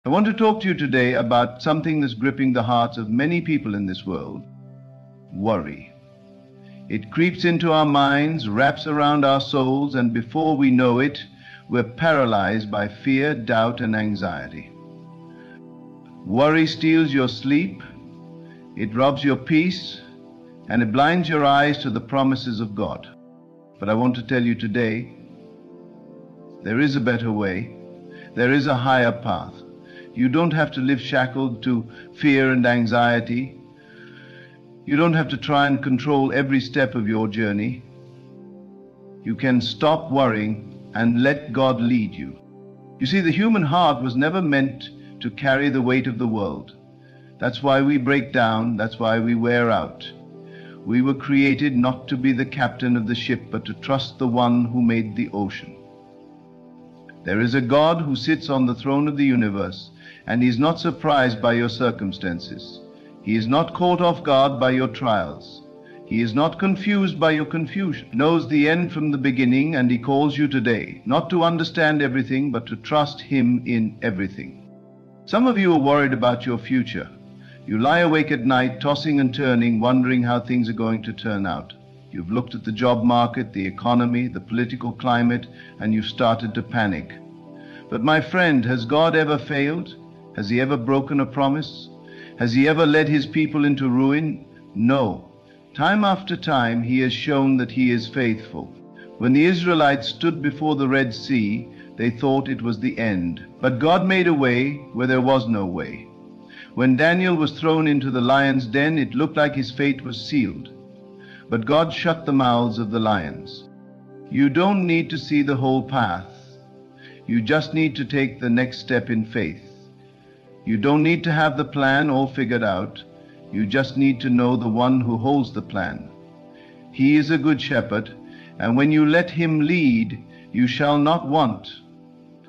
I want to talk to you today about something that's gripping the hearts of many people in this world: worry. It creeps into our minds, wraps around our souls, and before we know it, we're paralyzed by fear, doubt, and anxiety. Worry steals your sleep, it robs your peace, and it blinds your eyes to the promises of God. But I want to tell you today, there is a better way. There is a higher path. You don't have to live shackled to fear and anxiety. You don't have to try and control every step of your journey. You can stop worrying and let God lead you. You see, the human heart was never meant to carry the weight of the world. That's why we break down. That's why we wear out. We were created not to be the captain of the ship, but to trust the one who made the ocean. There is a God who sits on the throne of the universe, and He is not surprised by your circumstances. He is not caught off guard by your trials. He is not confused by your confusion. He knows the end from the beginning, and He calls you today, not to understand everything, but to trust Him in everything. Some of you are worried about your future. You lie awake at night, tossing and turning, wondering how things are going to turn out. You've looked at the job market, the economy, the political climate, and you've started to panic. But my friend, has God ever failed? Has He ever broken a promise? Has He ever led His people into ruin? No. Time after time, He has shown that He is faithful. When the Israelites stood before the Red Sea, they thought it was the end. But God made a way where there was no way. When Daniel was thrown into the lion's den, it looked like his fate was sealed. But God shut the mouths of the lions. You don't need to see the whole path. You just need to take the next step in faith. You don't need to have the plan all figured out. You just need to know the one who holds the plan. He is a good shepherd, and when you let Him lead, you shall not want.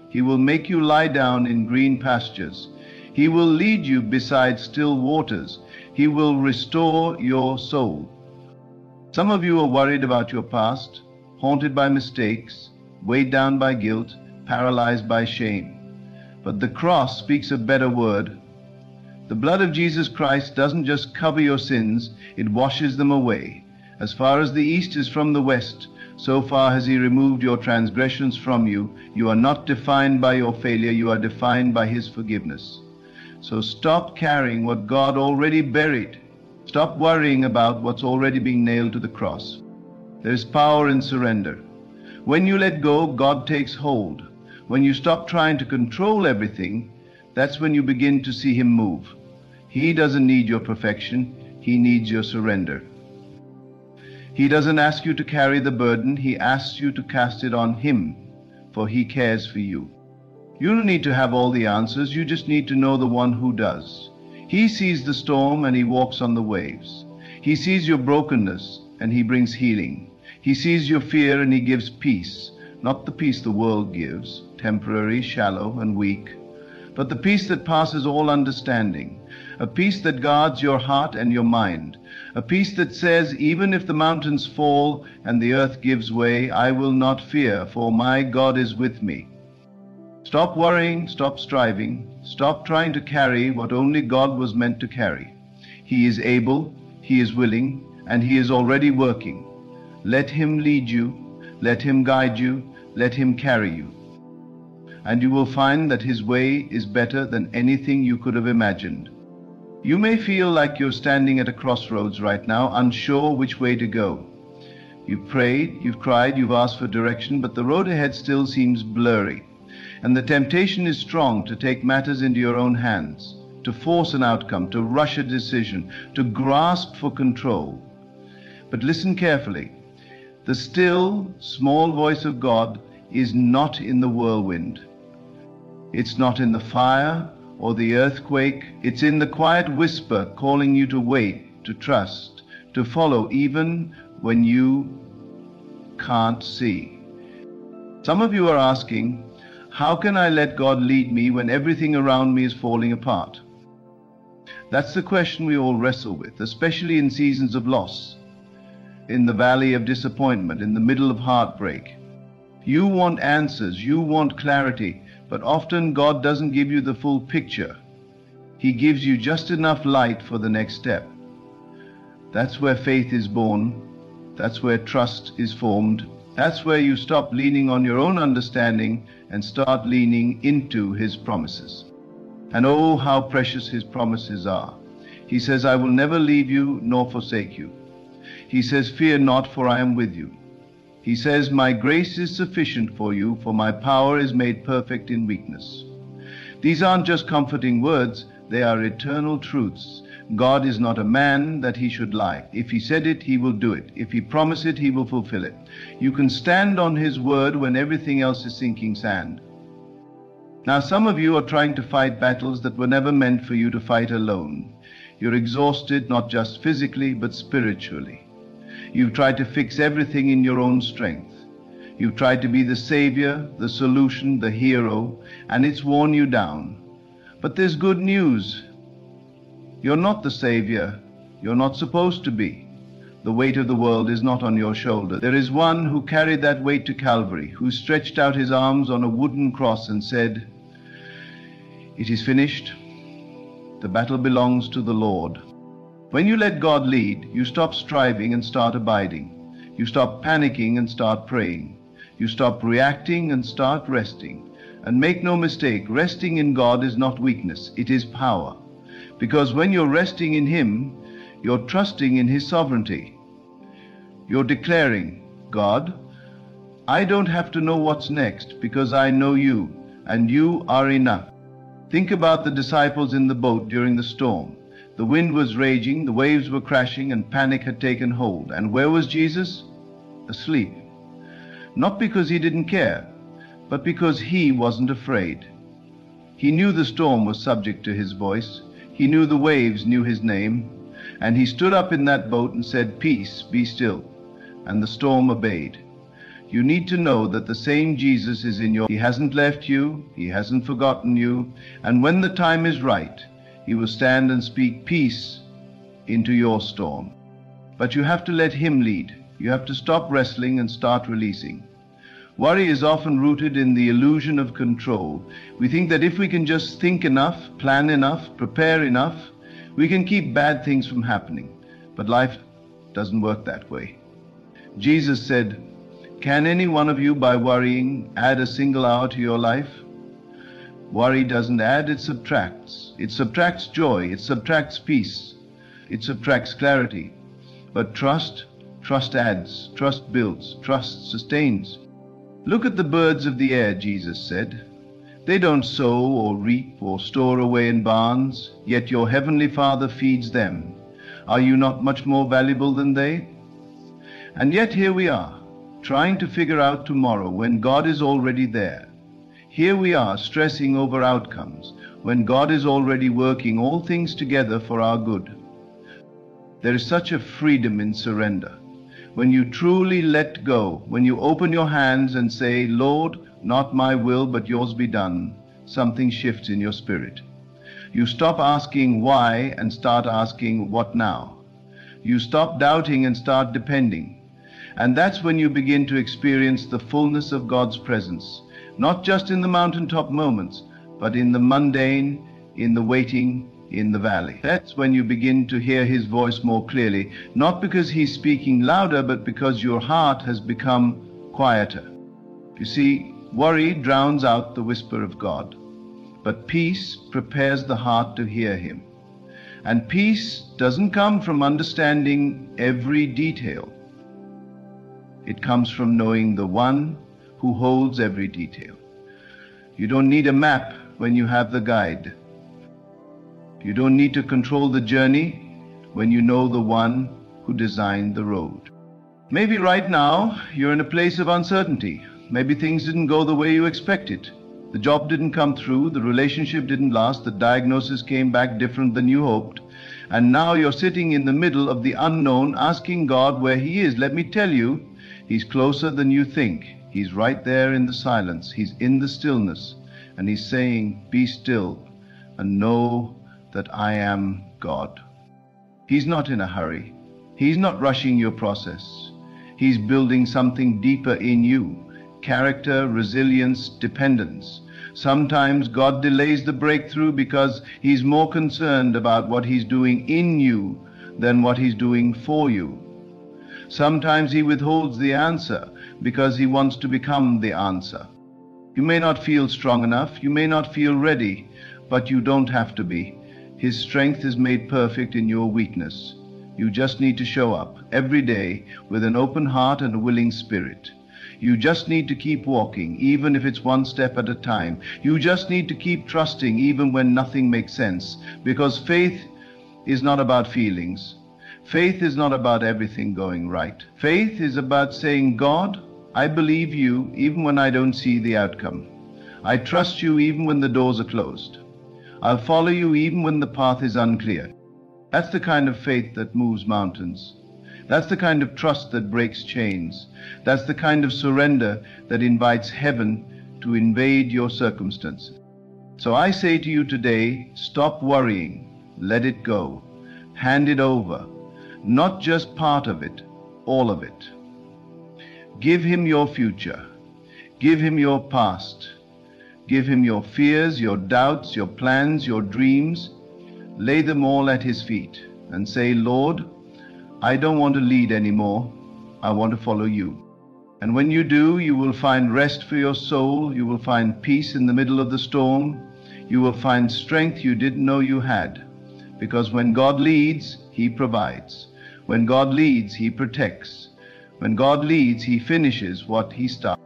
He will make you lie down in green pastures. He will lead you beside still waters. He will restore your soul. Some of you are worried about your past, haunted by mistakes, weighed down by guilt, paralyzed by shame. But the cross speaks a better word. The blood of Jesus Christ doesn't just cover your sins, it washes them away. As far as the east is from the west, so far has He removed your transgressions from you. You are not defined by your failure, you are defined by His forgiveness. So stop carrying what God already buried. Stop worrying about what's already being nailed to the cross. There is power in surrender. When you let go, God takes hold. When you stop trying to control everything, that's when you begin to see Him move. He doesn't need your perfection, He needs your surrender. He doesn't ask you to carry the burden, He asks you to cast it on Him, for He cares for you. You don't need to have all the answers, you just need to know the one who does. He sees the storm and He walks on the waves. He sees your brokenness and He brings healing. He sees your fear and He gives peace, not the peace the world gives, temporary, shallow, and weak, but the peace that passes all understanding, a peace that guards your heart and your mind, a peace that says, even if the mountains fall and the earth gives way, I will not fear, for my God is with me. Stop worrying, stop striving, stop trying to carry what only God was meant to carry. He is able, He is willing, and He is already working. Let Him lead you, let Him guide you, let Him carry you. And you will find that His way is better than anything you could have imagined. You may feel like you're standing at a crossroads right now, unsure which way to go. You've prayed, you've cried, you've asked for direction, but the road ahead still seems blurry. And the temptation is strong to take matters into your own hands, to force an outcome, to rush a decision, to grasp for control. But listen carefully. The still, small voice of God is not in the whirlwind. It's not in the fire or the earthquake. It's in the quiet whisper calling you to wait, to trust, to follow even when you can't see. Some of you are asking, how can I let God lead me when everything around me is falling apart? That's the question we all wrestle with, especially in seasons of loss, in the valley of disappointment, in the middle of heartbreak. You want answers, you want clarity, But often God doesn't give you the full picture. He gives you just enough light for the next step. That's where faith is born. That's where trust is formed. That's where you stop leaning on your own understanding and start leaning into His promises. And oh, how precious His promises are. He says, I will never leave you nor forsake you. He says, fear not, for I am with you. He says, my grace is sufficient for you, for my power is made perfect in weakness. These aren't just comforting words, they are eternal truths. God is not a man that He should lie. If He said it, He will do it. If He promised it, He will fulfill it. You can stand on His word when everything else is sinking sand. Now, some of you are trying to fight battles that were never meant for you to fight alone. You're exhausted, not just physically, but spiritually. You've tried to fix everything in your own strength. You've tried to be the savior, the solution, the hero, and it's worn you down. But there's good news. You're not the savior. You're not supposed to be. The weight of the world is not on your shoulder. There is one who carried that weight to Calvary, who stretched out His arms on a wooden cross and said, it is finished. The battle belongs to the Lord. When you let God lead, you stop striving and start abiding. You stop panicking and start praying. You stop reacting and start resting. And make no mistake, resting in God is not weakness, it is power. Because when you're resting in Him, you're trusting in His sovereignty. You're declaring, God, I don't have to know what's next because I know you, and you are enough. Think about the disciples in the boat during the storm. The wind was raging, the waves were crashing, and panic had taken hold. And where was Jesus? Asleep. Not because He didn't care, but because He wasn't afraid. He knew the storm was subject to His voice. He knew the waves knew His name. And He stood up in that boat and said, peace, be still. And the storm obeyed. You need to know that the same Jesus is in your... He hasn't left you. He hasn't forgotten you. And when the time is right, He will stand and speak peace into your storm. But you have to let Him lead. You have to stop wrestling and start releasing. Worry is often rooted in the illusion of control. We think that if we can just think enough, plan enough, prepare enough, we can keep bad things from happening. But life doesn't work that way. Jesus said, can any one of you by worrying add a single hour to your life? Worry doesn't add, it subtracts. It subtracts joy, it subtracts peace, it subtracts clarity. But trust adds, trust builds, trust sustains. Look at the birds of the air, Jesus said. They don't sow or reap or store away in barns, yet your heavenly Father feeds them. Are you not much more valuable than they? And yet here we are, trying to figure out tomorrow when God is already there. Here we are stressing over outcomes when God is already working all things together for our good. There is such a freedom in surrender. When you truly let go, when you open your hands and say, Lord, not my will but yours be done, something shifts in your spirit. You stop asking why and start asking what now. You stop doubting and start depending. And that's when you begin to experience the fullness of God's presence, not just in the mountaintop moments, but in the mundane, in the waiting, in the valley. That's when you begin to hear His voice more clearly, not because He's speaking louder, but because your heart has become quieter. You see, worry drowns out the whisper of God, but peace prepares the heart to hear Him. And peace doesn't come from understanding every detail. It comes from knowing the one who holds every detail. You don't need a map when you have the guide. You don't need to control the journey when you know the one who designed the road. Maybe right now you're in a place of uncertainty. Maybe things didn't go the way you expected. The job didn't come through, the relationship didn't last, the diagnosis came back different than you hoped. And now you're sitting in the middle of the unknown asking God where He is. Let me tell you, He's closer than you think. He's right there in the silence. He's in the stillness. And He's saying, be still and know that I am God. He's not in a hurry. He's not rushing your process. He's building something deeper in you. Character, resilience, dependence. Sometimes God delays the breakthrough because He's more concerned about what He's doing in you than what He's doing for you. Sometimes He withholds the answer because He wants to become the answer. You may not feel strong enough, you may not feel ready, but you don't have to be. His strength is made perfect in your weakness. You just need to show up every day with an open heart and a willing spirit. You just need to keep walking, even if it's one step at a time. You just need to keep trusting, even when nothing makes sense, because faith is not about feelings. Faith is not about everything going right. Faith is about saying, God, I believe you even when I don't see the outcome. I trust you even when the doors are closed. I'll follow you even when the path is unclear. That's the kind of faith that moves mountains. That's the kind of trust that breaks chains. That's the kind of surrender that invites heaven to invade your circumstances. So I say to you today, stop worrying. Let it go. Hand it over. Not just part of it, all of it. Give Him your future. Give Him your past. Give Him your fears, your doubts, your plans, your dreams. Lay them all at His feet and say, Lord, I don't want to lead anymore. I want to follow you. And when you do, you will find rest for your soul. You will find peace in the middle of the storm. You will find strength you didn't know you had. Because when God leads, He provides. When God leads, He protects. When God leads, He finishes what He starts.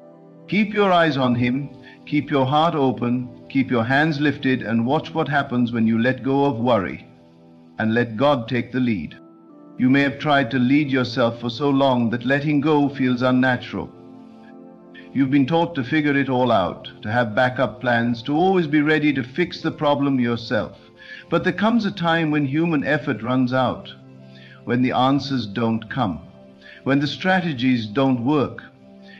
Keep your eyes on Him. Keep your heart open. Keep your hands lifted and watch what happens when you let go of worry and let God take the lead. You may have tried to lead yourself for so long that letting go feels unnatural. You've been taught to figure it all out, to have backup plans, to always be ready to fix the problem yourself. But there comes a time when human effort runs out, when the answers don't come, when the strategies don't work,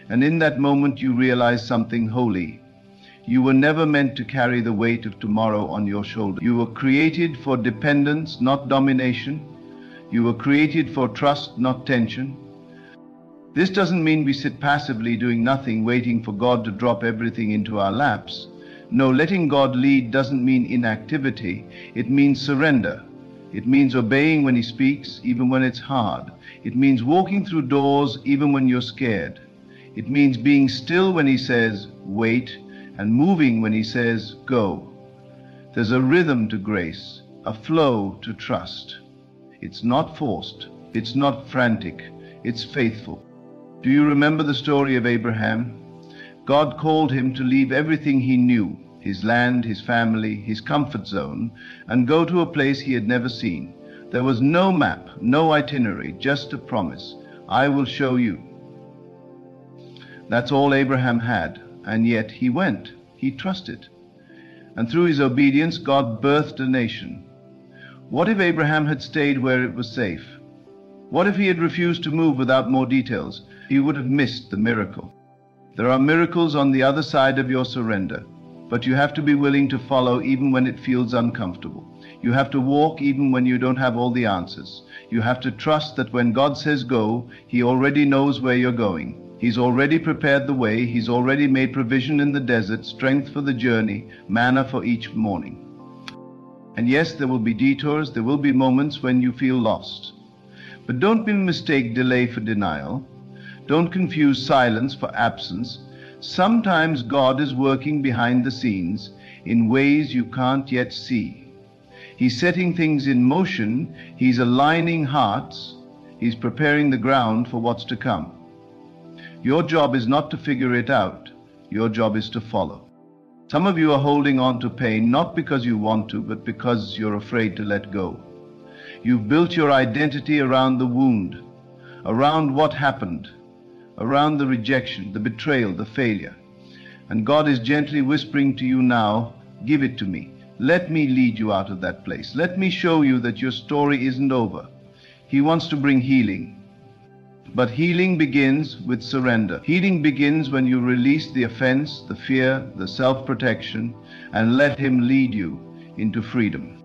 and in that moment you realize something holy. You were never meant to carry the weight of tomorrow on your shoulder. You were created for dependence, not domination. You were created for trust, not tension. This doesn't mean we sit passively doing nothing, waiting for God to drop everything into our laps. No, letting God lead doesn't mean inactivity. It means surrender. It means obeying when He speaks, even when it's hard. It means walking through doors, even when you're scared. It means being still when He says, wait, and moving when He says, go. There's a rhythm to grace, a flow to trust. It's not forced, it's not frantic, it's faithful. Do you remember the story of Abraham? God called him to leave everything he knew, his land, his family, his comfort zone, and go to a place he had never seen. There was no map, no itinerary, just a promise. I will show you. That's all Abraham had. And yet he went, he trusted. And through his obedience, God birthed a nation. What if Abraham had stayed where it was safe? What if he had refused to move without more details? He would have missed the miracle. There are miracles on the other side of your surrender, but you have to be willing to follow even when it feels uncomfortable. You have to walk even when you don't have all the answers. You have to trust that when God says go, He already knows where you're going. He's already prepared the way. He's already made provision in the desert, strength for the journey, manna for each morning. And yes, there will be detours, there will be moments when you feel lost. But don't mistake delay for denial. Don't confuse silence for absence. Sometimes God is working behind the scenes in ways you can't yet see. He's setting things in motion. He's aligning hearts. He's preparing the ground for what's to come. Your job is not to figure it out. Your job is to follow. Some of you are holding on to pain not because you want to, but because you're afraid to let go. You've built your identity around the wound, around what happened, around the rejection, the betrayal, the failure. And God is gently whispering to you now, give it to me. Let me lead you out of that place. Let me show you that your story isn't over. He wants to bring healing. But healing begins with surrender. Healing begins when you release the offense, the fear, the self-protection, and let Him lead you into freedom.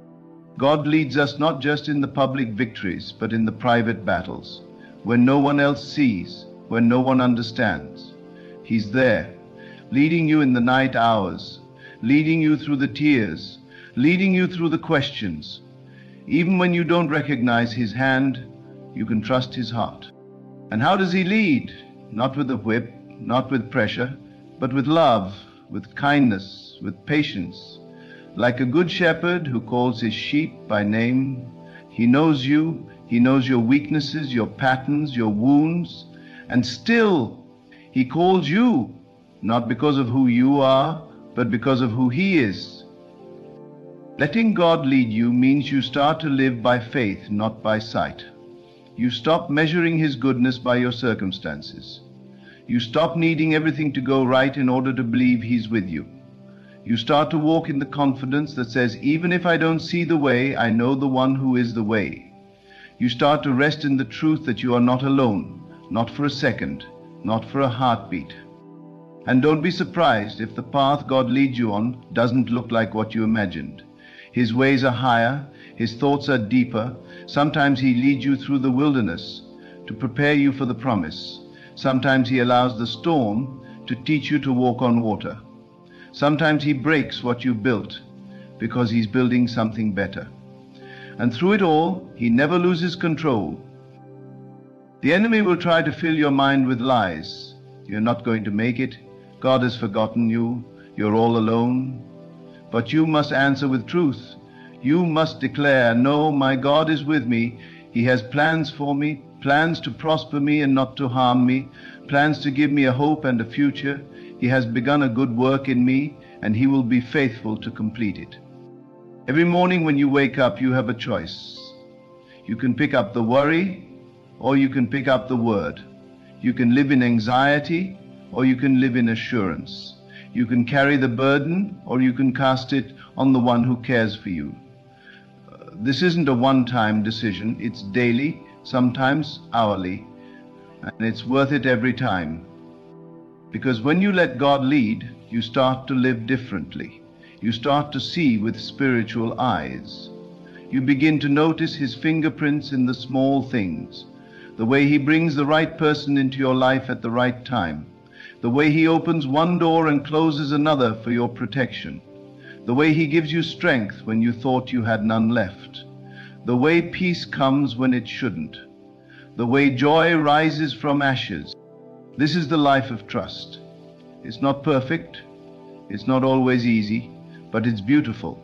God leads us not just in the public victories, but in the private battles, when no one else sees, when no one understands. He's there, leading you in the night hours, leading you through the tears, leading you through the questions. Even when you don't recognize his hand, you can trust his heart. And how does he lead? Not with a whip, not with pressure, but with love, with kindness, with patience. Like a good shepherd who calls his sheep by name, he knows you, he knows your weaknesses, your patterns, your wounds, and still he calls you, not because of who you are, but because of who he is. Letting God lead you means you start to live by faith, not by sight. You stop measuring his goodness by your circumstances. You stop needing everything to go right in order to believe he's with you. You start to walk in the confidence that says, even if I don't see the way, I know the one who is the way. You start to rest in the truth that you are not alone, not for a second, not for a heartbeat. And don't be surprised if the path God leads you on doesn't look like what you imagined. His ways are higher, his thoughts are deeper. Sometimes he leads you through the wilderness to prepare you for the promise. Sometimes he allows the storm to teach you to walk on water. Sometimes he breaks what you built because he's building something better. And through it all, he never loses control. The enemy will try to fill your mind with lies. You're not going to make it. God has forgotten you. You're all alone. But you must answer with truth. You must declare, no, my God is with me. He has plans for me, plans to prosper me and not to harm me, plans to give me a hope and a future. He has begun a good work in me, and he will be faithful to complete it. Every morning when you wake up, you have a choice. You can pick up the worry, or you can pick up the word. You can live in anxiety, or you can live in assurance. You can carry the burden, or you can cast it on the one who cares for you. This isn't a one-time decision. It's daily, sometimes hourly, and it's worth it every time. Because when you let God lead, you start to live differently. You start to see with spiritual eyes. You begin to notice his fingerprints in the small things, the way he brings the right person into your life at the right time, the way he opens one door and closes another for your protection, the way he gives you strength when you thought you had none left, the way peace comes when it shouldn't, the way joy rises from ashes. This is the life of trust. It's not perfect, it's not always easy, but it's beautiful.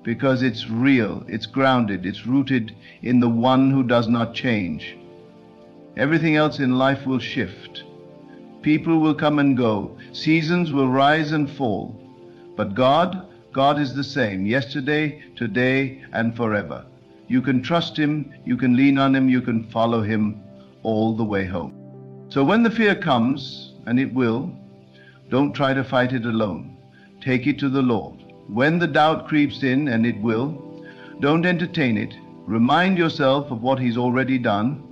Because it's real, it's grounded, it's rooted in the one who does not change. Everything else in life will shift. People will come and go. Seasons will rise and fall. But God is the same, yesterday, today, and forever. You can trust him, you can lean on him, you can follow him all the way home. So when the fear comes, and it will, don't try to fight it alone. Take it to the Lord. When the doubt creeps in, and it will, don't entertain it. Remind yourself of what he's already done.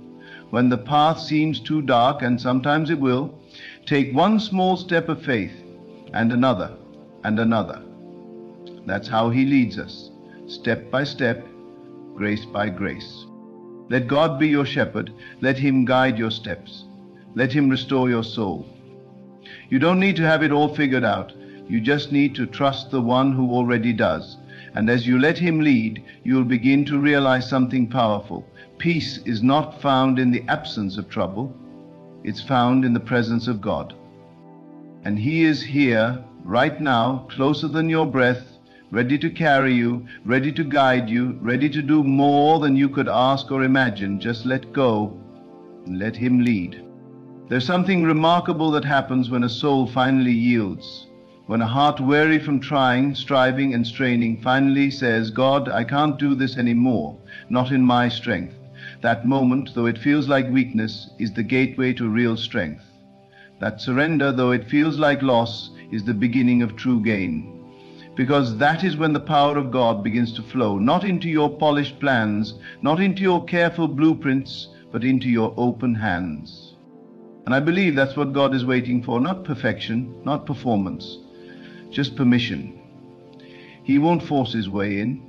When the path seems too dark, and sometimes it will, take one small step of faith, and another, and another. That's how he leads us, step by step, grace by grace. Let God be your shepherd. Let him guide your steps. Let him restore your soul. You don't need to have it all figured out. You just need to trust the one who already does. And as you let him lead, you'll begin to realize something powerful. Peace is not found in the absence of trouble. It's found in the presence of God. And he is here right now, closer than your breath, ready to carry you, ready to guide you, ready to do more than you could ask or imagine. Just let go and let him lead. There's something remarkable that happens when a soul finally yields. When a heart weary from trying, striving, and straining finally says, God, I can't do this anymore, not in my strength. That moment, though it feels like weakness, is the gateway to real strength. That surrender, though it feels like loss, is the beginning of true gain. Because that is when the power of God begins to flow, not into your polished plans, not into your careful blueprints, but into your open hands. And I believe that's what God is waiting for, not perfection, not performance, just permission. He won't force his way in.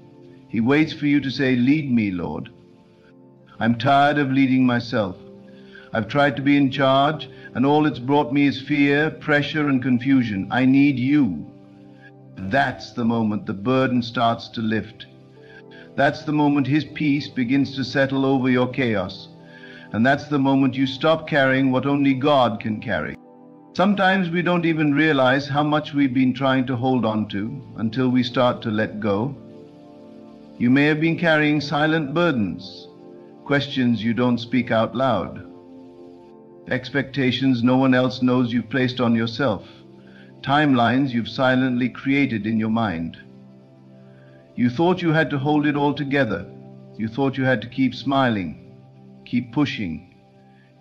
He waits for you to say, lead me, Lord. I'm tired of leading myself. I've tried to be in charge, and all it's brought me is fear, pressure, and confusion. I need you. That's the moment the burden starts to lift. That's the moment His peace begins to settle over your chaos. And that's the moment you stop carrying what only God can carry. Sometimes we don't even realize how much we've been trying to hold on to until we start to let go. You may have been carrying silent burdens, questions you don't speak out loud, expectations no one else knows you've placed on yourself, timelines you've silently created in your mind. You thought you had to hold it all together. You thought you had to keep smiling, keep pushing,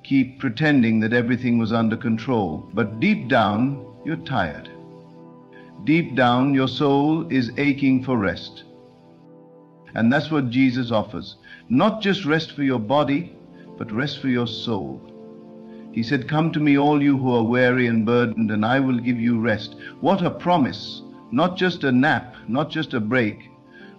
keep pretending that everything was under control. But deep down, you're tired. Deep down, your soul is aching for rest. And that's what Jesus offers. Not just rest for your body, but rest for your soul. He said, "Come to me, all you who are weary and burdened, and I will give you rest." What a promise! Not just a nap, not just a break,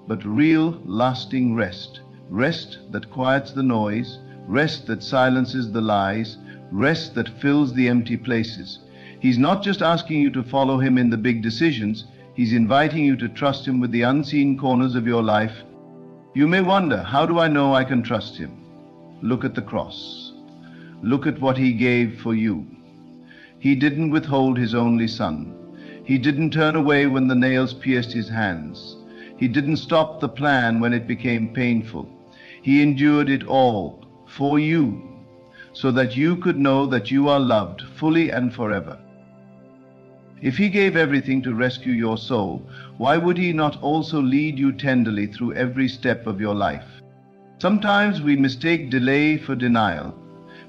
but real, lasting rest. Rest that quiets the noise, rest that silences the lies, rest that fills the empty places. He's not just asking you to follow Him in the big decisions, He's inviting you to trust Him with the unseen corners of your life. You may wonder, how do I know I can trust Him? Look at the cross. Look at what He gave for you. He didn't withhold His only Son. He didn't turn away when the nails pierced His hands. He didn't stop the plan when it became painful. He endured it all for you, so that you could know that you are loved fully and forever. If He gave everything to rescue your soul, why would He not also lead you tenderly through every step of your life? Sometimes we mistake delay for denial,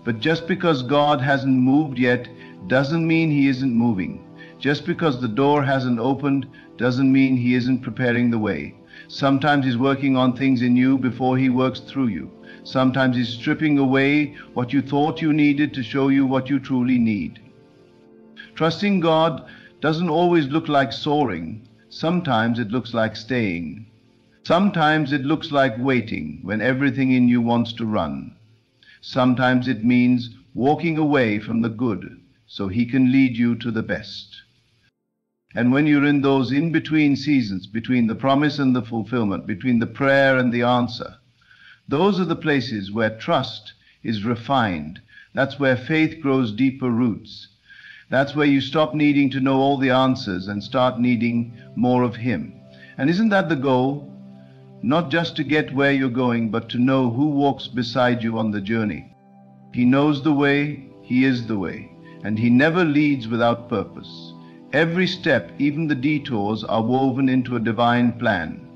but just because God hasn't moved yet doesn't mean He isn't moving. Just because the door hasn't opened doesn't mean He isn't preparing the way. Sometimes He's working on things in you before He works through you. Sometimes He's stripping away what you thought you needed to show you what you truly need. Trusting God doesn't always look like soaring. Sometimes it looks like staying. Sometimes it looks like waiting when everything in you wants to run. Sometimes it means walking away from the good so He can lead you to the best. And when you're in those in-between seasons, between the promise and the fulfillment, between the prayer and the answer, those are the places where trust is refined. That's where faith grows deeper roots. That's where you stop needing to know all the answers and start needing more of Him. And isn't that the goal? Not just to get where you're going, but to know who walks beside you on the journey. He knows the way, He is the way, and He never leads without purpose. Every step, even the detours, are woven into a divine plan.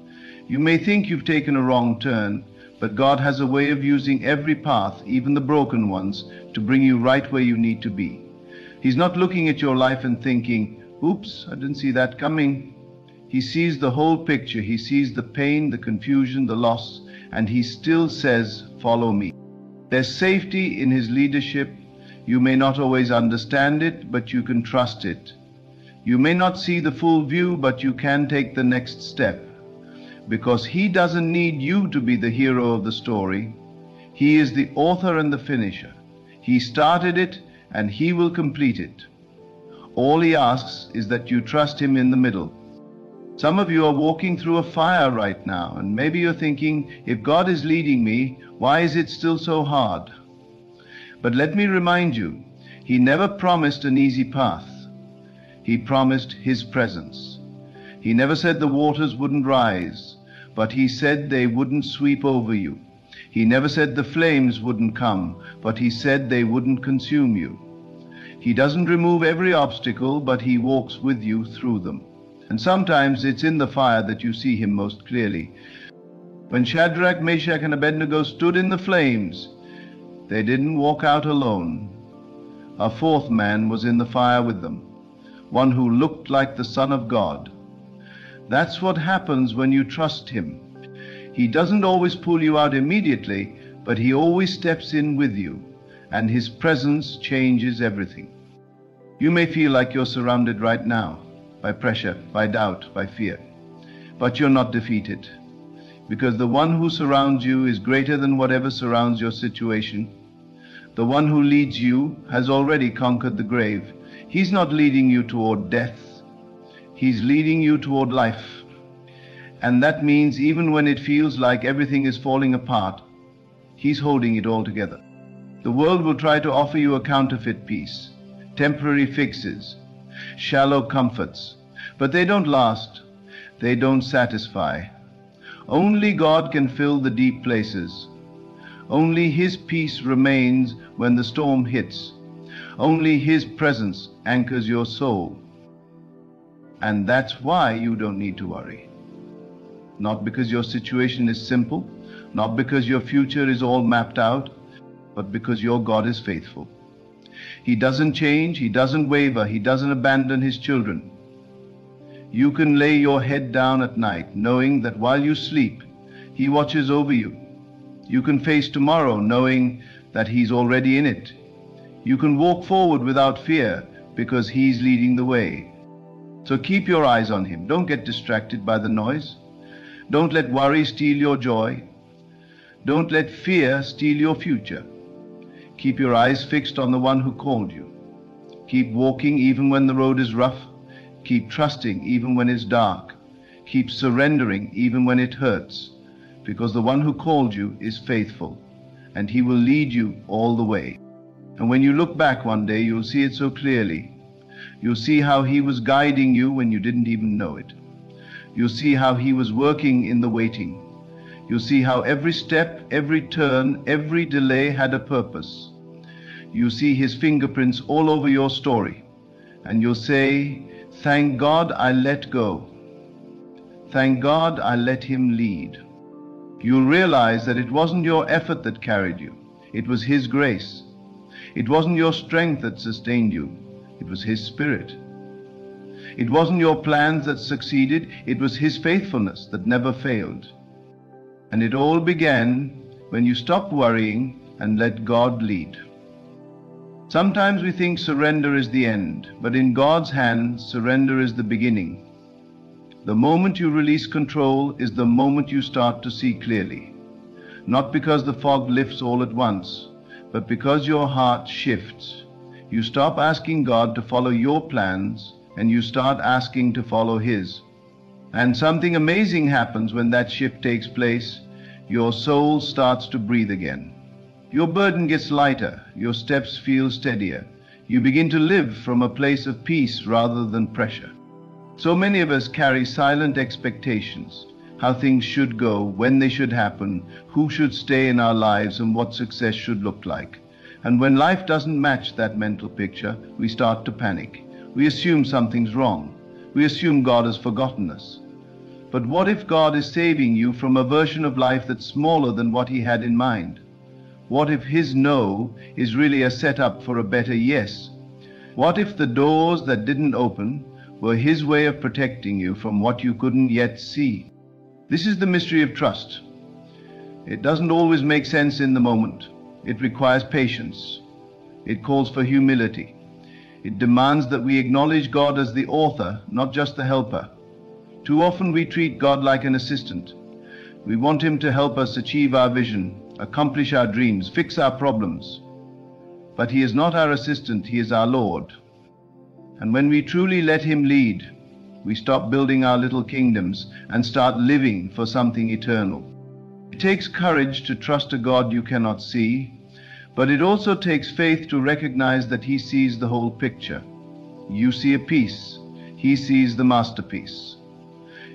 You may think you've taken a wrong turn, but God has a way of using every path, even the broken ones, to bring you right where you need to be. He's not looking at your life and thinking, "Oops, I didn't see that coming." He sees the whole picture. He sees the pain, the confusion, the loss, and He still says, "Follow me." There's safety in His leadership. You may not always understand it, but you can trust it. You may not see the full view, but you can take the next step. Because He doesn't need you to be the hero of the story. He is the author and the finisher. He started it, and He will complete it. All He asks is that you trust Him in the middle. Some of you are walking through a fire right now, and maybe you're thinking, if God is leading me, why is it still so hard? But let me remind you, He never promised an easy path. He promised His presence. He never said the waters wouldn't rise, but He said they wouldn't sweep over you. He never said the flames wouldn't come, but He said they wouldn't consume you. He doesn't remove every obstacle, but He walks with you through them. And sometimes it's in the fire that you see Him most clearly. When Shadrach, Meshach, and Abednego stood in the flames, they didn't walk out alone. A fourth man was in the fire with them, one who looked like the Son of God. That's what happens when you trust Him. He doesn't always pull you out immediately, but He always steps in with you, and His presence changes everything. You may feel like you're surrounded right now by pressure, by doubt, by fear, but you're not defeated, because the one who surrounds you is greater than whatever surrounds your situation. The one who leads you has already conquered the grave. He's not leading you toward death. He's leading you toward life. And that means even when it feels like everything is falling apart, He's holding it all together. The world will try to offer you a counterfeit peace, temporary fixes, shallow comforts, but they don't last. They don't satisfy. Only God can fill the deep places. Only His peace remains when the storm hits. Only His presence anchors your soul. And that's why you don't need to worry. Not because your situation is simple, not because your future is all mapped out, but because your God is faithful. He doesn't change, He doesn't waver, He doesn't abandon His children. You can lay your head down at night knowing that while you sleep, He watches over you. You can face tomorrow knowing that He's already in it. You can walk forward without fear because He's leading the way. So keep your eyes on Him. Don't get distracted by the noise. Don't let worry steal your joy. Don't let fear steal your future. Keep your eyes fixed on the one who called you. Keep walking even when the road is rough. Keep trusting even when it's dark. Keep surrendering even when it hurts, because the one who called you is faithful, and He will lead you all the way. And when you look back one day, you'll see it so clearly. You'll see how He was guiding you when you didn't even know it. You'll see how He was working in the waiting. You'll see how every step, every turn, every delay had a purpose. You'll see His fingerprints all over your story, and you'll say, "Thank God I let go. Thank God I let Him lead." You'll realize that it wasn't your effort that carried you. It was His grace. It wasn't your strength that sustained you. It was His Spirit. It wasn't your plans that succeeded. It was His faithfulness that never failed. And it all began when you stopped worrying and let God lead. Sometimes we think surrender is the end, but in God's hands, surrender is the beginning. The moment you release control is the moment you start to see clearly. Not because the fog lifts all at once, but because your heart shifts. You stop asking God to follow your plans, and you start asking to follow His. And something amazing happens when that shift takes place. Your soul starts to breathe again. Your burden gets lighter, your steps feel steadier. You begin to live from a place of peace rather than pressure. So many of us carry silent expectations, how things should go, when they should happen, who should stay in our lives, and what success should look like. And when life doesn't match that mental picture, we start to panic. We assume something's wrong. We assume God has forgotten us. But what if God is saving you from a version of life that's smaller than what He had in mind? What if His no is really a setup for a better yes? What if the doors that didn't open were His way of protecting you from what you couldn't yet see? This is the mystery of trust. It doesn't always make sense in the moment. It requires patience. It calls for humility. It demands that we acknowledge God as the author, not just the helper. Too often we treat God like an assistant. We want Him to help us achieve our vision, accomplish our dreams, fix our problems. But He is not our assistant, He is our Lord. And when we truly let Him lead, we stop building our little kingdoms and start living for something eternal. It takes courage to trust a God you cannot see, but it also takes faith to recognize that He sees the whole picture. You see a piece, He sees the masterpiece.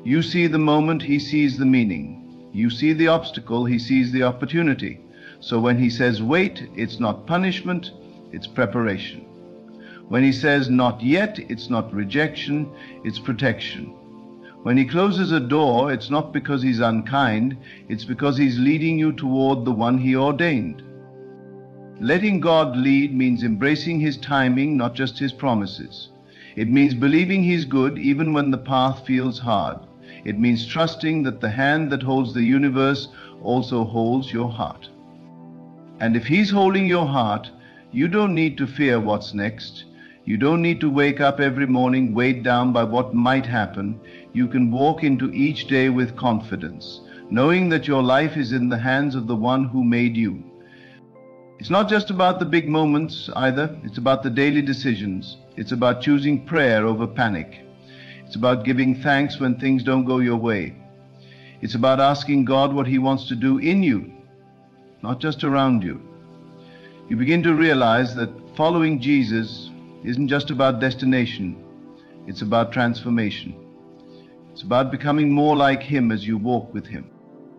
You see the moment, He sees the meaning. You see the obstacle, He sees the opportunity. So when He says wait, it's not punishment, it's preparation. When He says not yet, it's not rejection, it's protection. When He closes a door, it's not because He's unkind, it's because He's leading you toward the one He ordained. Letting God lead means embracing His timing, not just His promises. It means believing He's good even when the path feels hard. It means trusting that the hand that holds the universe also holds your heart. And if He's holding your heart, you don't need to fear what's next. You don't need to wake up every morning weighed down by what might happen. You can walk into each day with confidence, knowing that your life is in the hands of the one who made you. It's not just about the big moments either. It's about the daily decisions. It's about choosing prayer over panic. It's about giving thanks when things don't go your way. It's about asking God what He wants to do in you, not just around you. You begin to realize that following Jesus isn't just about destination, it's about transformation. It's about becoming more like Him as you walk with Him.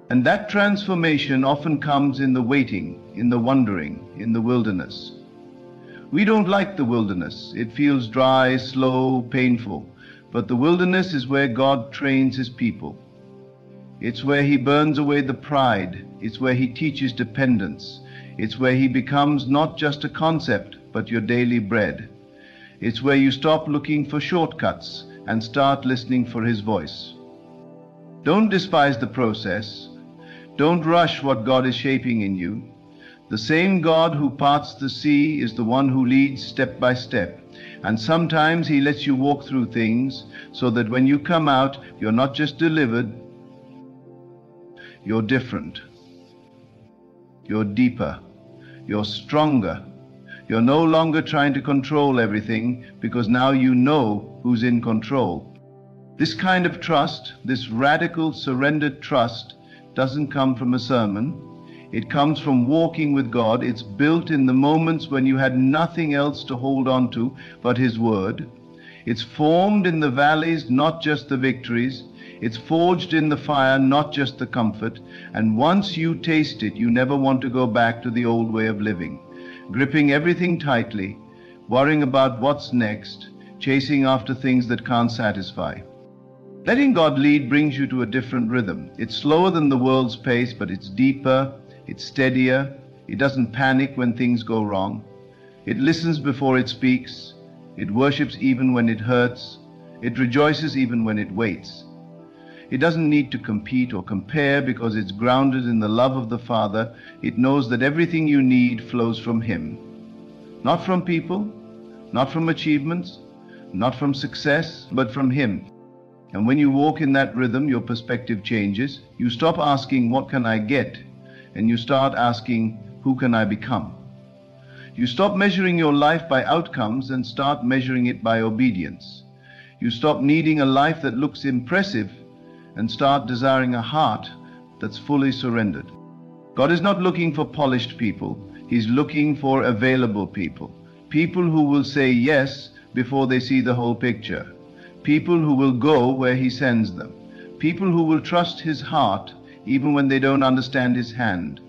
And that transformation often comes in the waiting, in the wandering, in the wilderness. We don't like the wilderness. It feels dry, slow, painful. But the wilderness is where God trains His people. It's where He burns away the pride. It's where He teaches dependence. It's where He becomes not just a concept, but your daily bread. It's where you stop looking for shortcuts and start listening for His voice. Don't despise the process. Don't rush what God is shaping in you. The same God who parts the sea is the one who leads step by step. And sometimes He lets you walk through things so that when you come out, you're not just delivered, you're different. You're deeper. You're stronger. You're no longer trying to control everything because now you know who's in control. This kind of trust, this radical surrendered trust, doesn't come from a sermon. It comes from walking with God. It's built in the moments when you had nothing else to hold on to but His Word. It's formed in the valleys, not just the victories. It's forged in the fire, not just the comfort. And once you taste it, you never want to go back to the old way of living, gripping everything tightly, worrying about what's next, chasing after things that can't satisfy. Letting God lead brings you to a different rhythm. It's slower than the world's pace, but it's deeper, it's steadier. It doesn't panic when things go wrong. It listens before it speaks. It worships even when it hurts. It rejoices even when it waits. It doesn't need to compete or compare because it's grounded in the love of the Father. It knows that everything you need flows from Him. Not from people, not from achievements, not from success, but from Him. And when you walk in that rhythm, your perspective changes. You stop asking, what can I get? And you start asking, who can I become? You stop measuring your life by outcomes and start measuring it by obedience. You stop needing a life that looks impressive and start desiring a heart that's fully surrendered. God is not looking for polished people. He's looking for available people. People who will say yes before they see the whole picture. People who will go where He sends them. People who will trust His heart even when they don't understand His hand.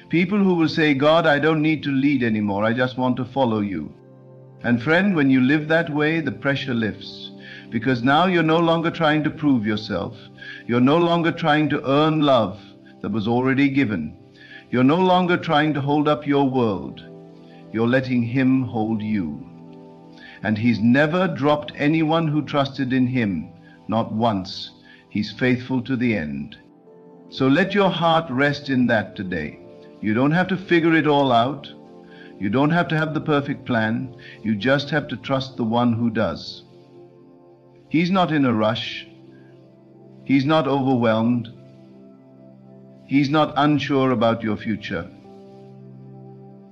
People who will say, God, I don't need to lead anymore. I just want to follow You. And friend, when you live that way, the pressure lifts. Because now you're no longer trying to prove yourself. You're no longer trying to earn love that was already given. You're no longer trying to hold up your world. You're letting Him hold you. And He's never dropped anyone who trusted in Him, not once. He's faithful to the end. So let your heart rest in that today. You don't have to figure it all out. You don't have to have the perfect plan. You just have to trust the one who does. He's not in a rush. He's not overwhelmed. He's not unsure about your future.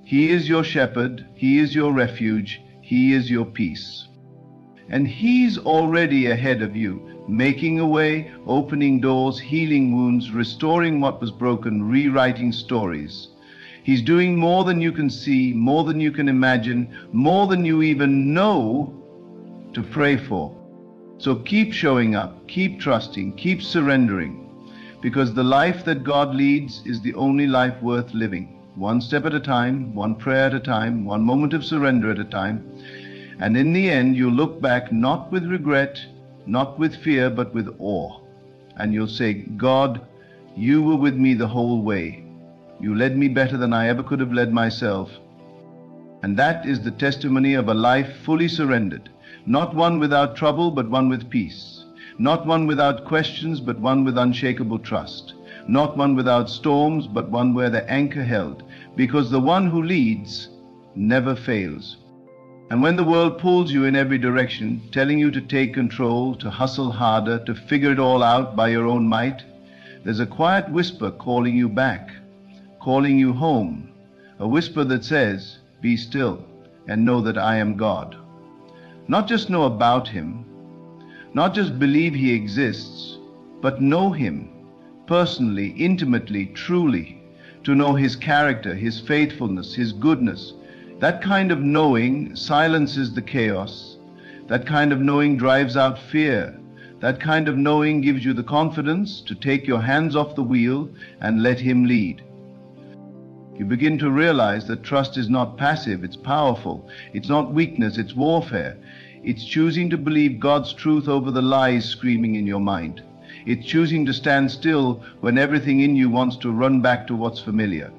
He is your shepherd. He is your refuge. He is your peace. And He's already ahead of you, making a way, opening doors, healing wounds, restoring what was broken, rewriting stories. He's doing more than you can see, more than you can imagine, more than you even know to pray for. So keep showing up, keep trusting, keep surrendering, because the life that God leads is the only life worth living. One step at a time, one prayer at a time, one moment of surrender at a time. And in the end, you'll look back not with regret, not with fear, but with awe. And you'll say, God, You were with me the whole way. You led me better than I ever could have led myself. And that is the testimony of a life fully surrendered. Not one without trouble, but one with peace. Not one without questions, but one with unshakable trust. Not one without storms, but one where the anchor held. Because the one who leads never fails. And when the world pulls you in every direction, telling you to take control, to hustle harder, to figure it all out by your own might, there's a quiet whisper calling you back, calling you home. A whisper that says, be still and know that I am God. Not just know about Him, Not just believe He exists, but know Him personally, intimately, truly, to know His character, His faithfulness, His goodness. That kind of knowing silences the chaos. That kind of knowing drives out fear. That kind of knowing gives you the confidence to take your hands off the wheel and let Him lead. You begin to realize that trust is not passive, it's powerful. It's not weakness, it's warfare. It's choosing to believe God's truth over the lies screaming in your mind. It's choosing to stand still when everything in you wants to run back to what's familiar.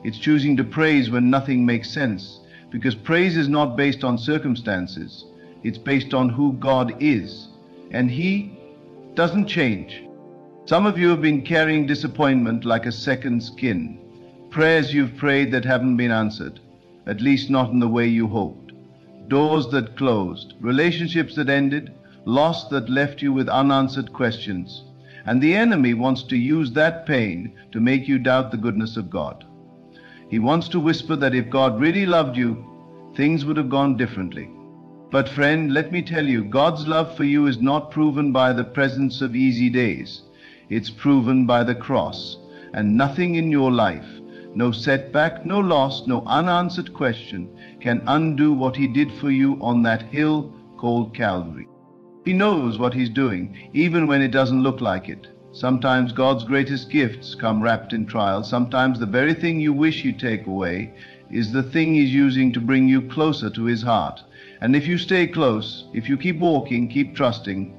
It's choosing to praise when nothing makes sense, because praise is not based on circumstances. It's based on who God is, and He doesn't change. Some of you have been carrying disappointment like a second skin. Prayers you've prayed that haven't been answered, at least not in the way you hoped. Doors that closed, relationships that ended, loss that left you with unanswered questions. And the enemy wants to use that pain to make you doubt the goodness of God. He wants to whisper that if God really loved you, things would have gone differently. But friend, let me tell you, God's love for you is not proven by the presence of easy days. It's proven by the cross. And nothing in your life, no setback, no loss, no unanswered question can undo what He did for you on that hill called Calvary. He knows what He's doing, even when it doesn't look like it. Sometimes God's greatest gifts come wrapped in trials. Sometimes the very thing you wish He'd take away is the thing He's using to bring you closer to His heart. And if you stay close, if you keep walking, keep trusting,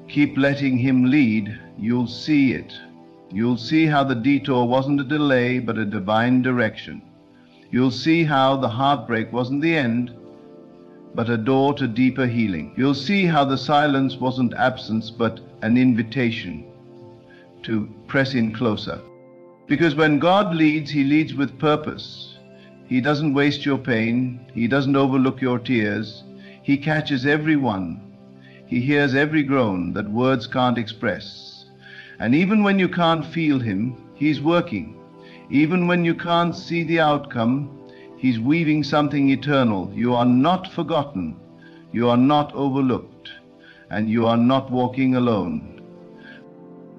keep letting Him lead, you'll see it. You'll see how the detour wasn't a delay, but a divine direction. You'll see how the heartbreak wasn't the end, but a door to deeper healing. You'll see how the silence wasn't absence, but an invitation to press in closer. Because when God leads, He leads with purpose. He doesn't waste your pain. He doesn't overlook your tears. He catches every one. He hears every groan that words can't express. And even when you can't feel Him, He's working. Even when you can't see the outcome, He's weaving something eternal. You are not forgotten. You are not overlooked. And you are not walking alone.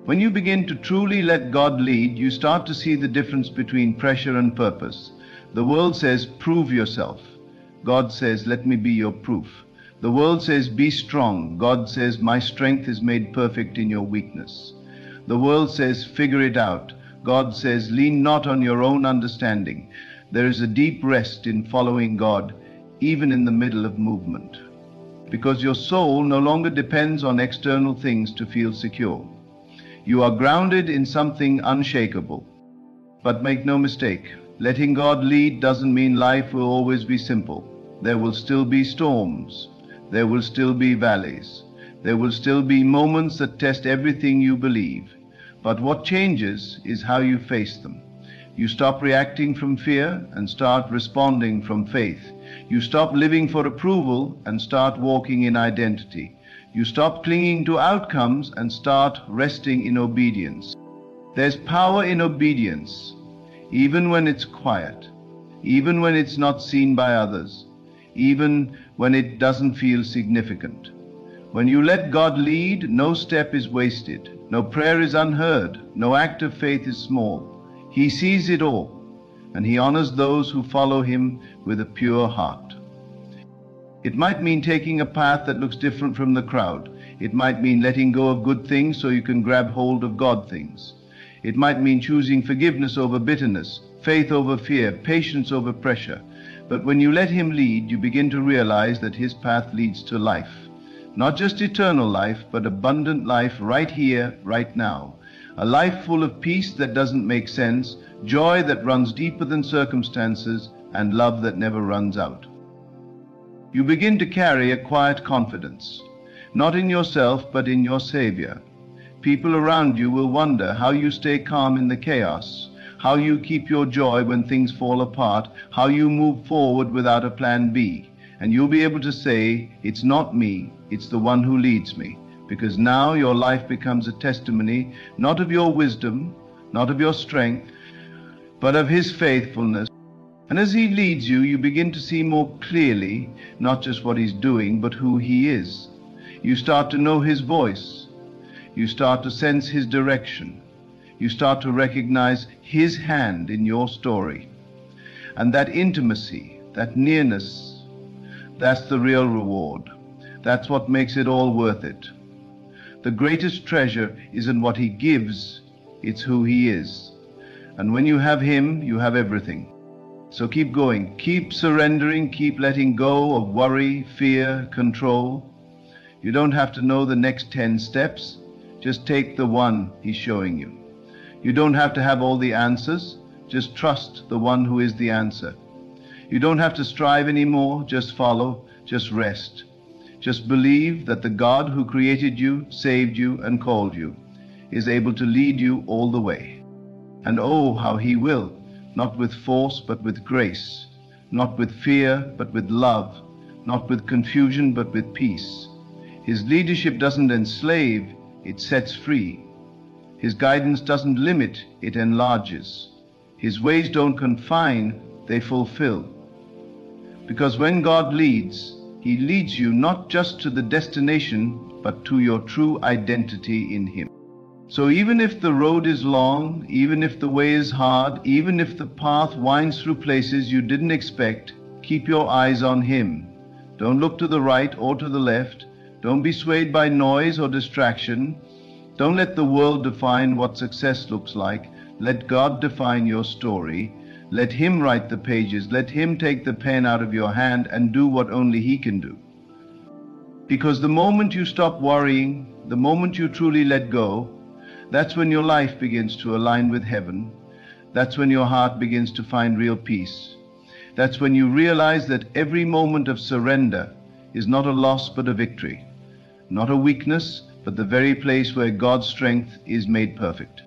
When you begin to truly let God lead, you start to see the difference between pressure and purpose. The world says, prove yourself. God says, let me be your proof. The world says, be strong. God says, my strength is made perfect in your weakness. The world says, figure it out. God says, lean not on your own understanding. There is a deep rest in following God, even in the middle of movement. Because your soul no longer depends on external things to feel secure. You are grounded in something unshakable. But make no mistake, letting God lead doesn't mean life will always be simple. There will still be storms. There will still be valleys. There will still be moments that test everything you believe. But what changes is how you face them. You stop reacting from fear and start responding from faith. You stop living for approval and start walking in identity. You stop clinging to outcomes and start resting in obedience. There's power in obedience, even when it's quiet, even when it's not seen by others, even when it doesn't feel significant. When you let God lead, no step is wasted, no prayer is unheard, no act of faith is small. He sees it all, and He honors those who follow Him with a pure heart. It might mean taking a path that looks different from the crowd. It might mean letting go of good things so you can grab hold of God things. It might mean choosing forgiveness over bitterness, faith over fear, patience over pressure. But when you let Him lead, you begin to realize that His path leads to life. Not just eternal life, but abundant life right here, right now. A life full of peace that doesn't make sense, joy that runs deeper than circumstances, and love that never runs out. You begin to carry a quiet confidence, not in yourself, but in your Savior. People around you will wonder how you stay calm in the chaos, how you keep your joy when things fall apart, how you move forward without a plan B. And you'll be able to say, it's not me, it's the one who leads me. Because now your life becomes a testimony, not of your wisdom, not of your strength, but of His faithfulness. And as He leads you, you begin to see more clearly, not just what He's doing, but who He is. You start to know His voice. You start to sense His direction. You start to recognize His hand in your story. And that intimacy, that nearness, that's the real reward. That's what makes it all worth it. The greatest treasure isn't what He gives, it's who He is. And when you have Him, you have everything. So keep going, keep surrendering, keep letting go of worry, fear, control. You don't have to know the next 10 steps, just take the one He's showing you. You don't have to have all the answers, just trust the one who is the answer. You don't have to strive anymore, just follow, just rest. Just believe that the God who created you, saved you, and called you is able to lead you all the way. And oh, how He will, not with force but with grace, not with fear but with love, not with confusion but with peace. His leadership doesn't enslave, it sets free. His guidance doesn't limit, it enlarges. His ways don't confine, they fulfill. Because when God leads, He leads you not just to the destination, but to your true identity in Him. So even if the road is long, even if the way is hard, even if the path winds through places you didn't expect, keep your eyes on Him. Don't look to the right or to the left. Don't be swayed by noise or distraction. Don't let the world define what success looks like. Let God define your story. Let Him write the pages. Let Him take the pen out of your hand and do what only He can do. Because the moment you stop worrying, the moment you truly let go, that's when your life begins to align with heaven. That's when your heart begins to find real peace. That's when you realize that every moment of surrender is not a loss but a victory. Not a weakness, but the very place where God's strength is made perfect.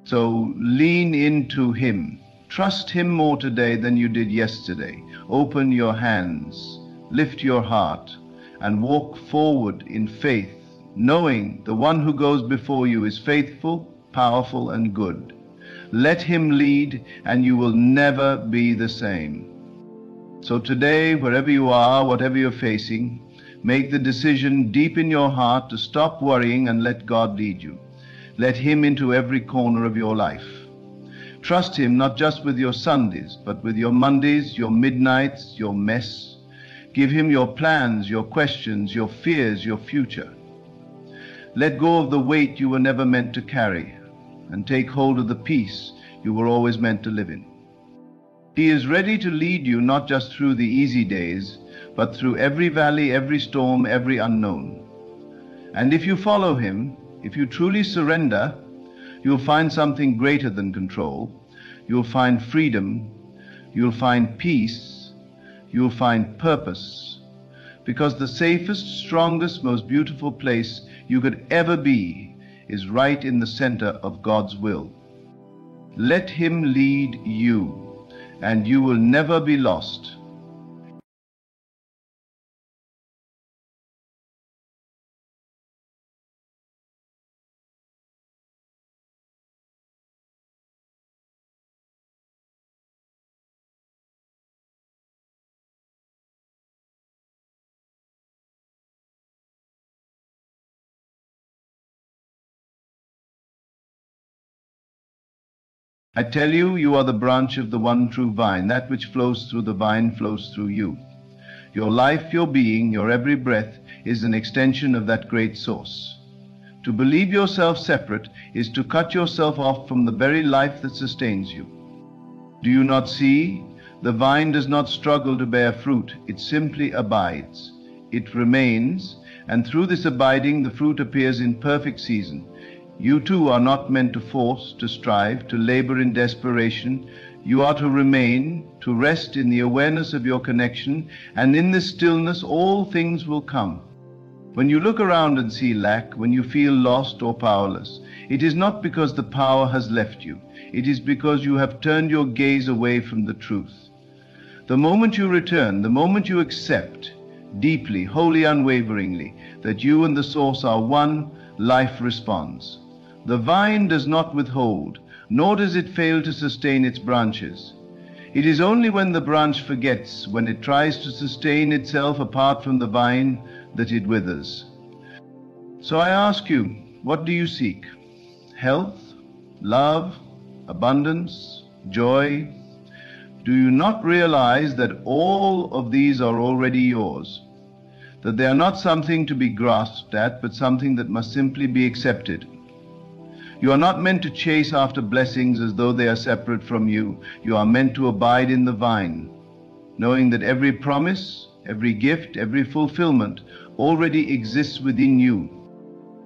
So lean into Him. Trust Him more today than you did yesterday. Open your hands, lift your heart, and walk forward in faith, knowing the one who goes before you is faithful, powerful, and good. Let Him lead, and you will never be the same. So today, wherever you are, whatever you're facing, make the decision deep in your heart to stop worrying and let God lead you. Let Him into every corner of your life. Trust Him not just with your Sundays, but with your Mondays, your midnights, your mess. Give Him your plans, your questions, your fears, your future. Let go of the weight you were never meant to carry, and take hold of the peace you were always meant to live in. He is ready to lead you not just through the easy days, but through every valley, every storm, every unknown. And if you follow Him, if you truly surrender, you'll find something greater than control. You'll find freedom. You'll find peace. You'll find purpose. Because the safest, strongest, most beautiful place you could ever be is right in the center of God's will. Let Him lead you, and you will never be lost. I tell you, you are the branch of the one true vine. That which flows through the vine flows through you. Your life, your being, your every breath is an extension of that great source. To believe yourself separate is to cut yourself off from the very life that sustains you. Do you not see? The vine does not struggle to bear fruit. It simply abides. It remains, and through this abiding, the fruit appears in perfect season. You too are not meant to force, to strive, to labor in desperation. You are to remain, to rest in the awareness of your connection, and in this stillness all things will come. When you look around and see lack, when you feel lost or powerless, it is not because the power has left you. It is because you have turned your gaze away from the truth. The moment you return, the moment you accept, deeply, wholly, unwaveringly, that you and the source are one, life responds. The vine does not withhold, nor does it fail to sustain its branches. It is only when the branch forgets, when it tries to sustain itself apart from the vine, that it withers. So I ask you, what do you seek? Health, love, abundance, joy? Do you not realize that all of these are already yours? That they are not something to be grasped at, but something that must simply be accepted? You are not meant to chase after blessings as though they are separate from you. You are meant to abide in the vine, knowing that every promise, every gift, every fulfillment already exists within you.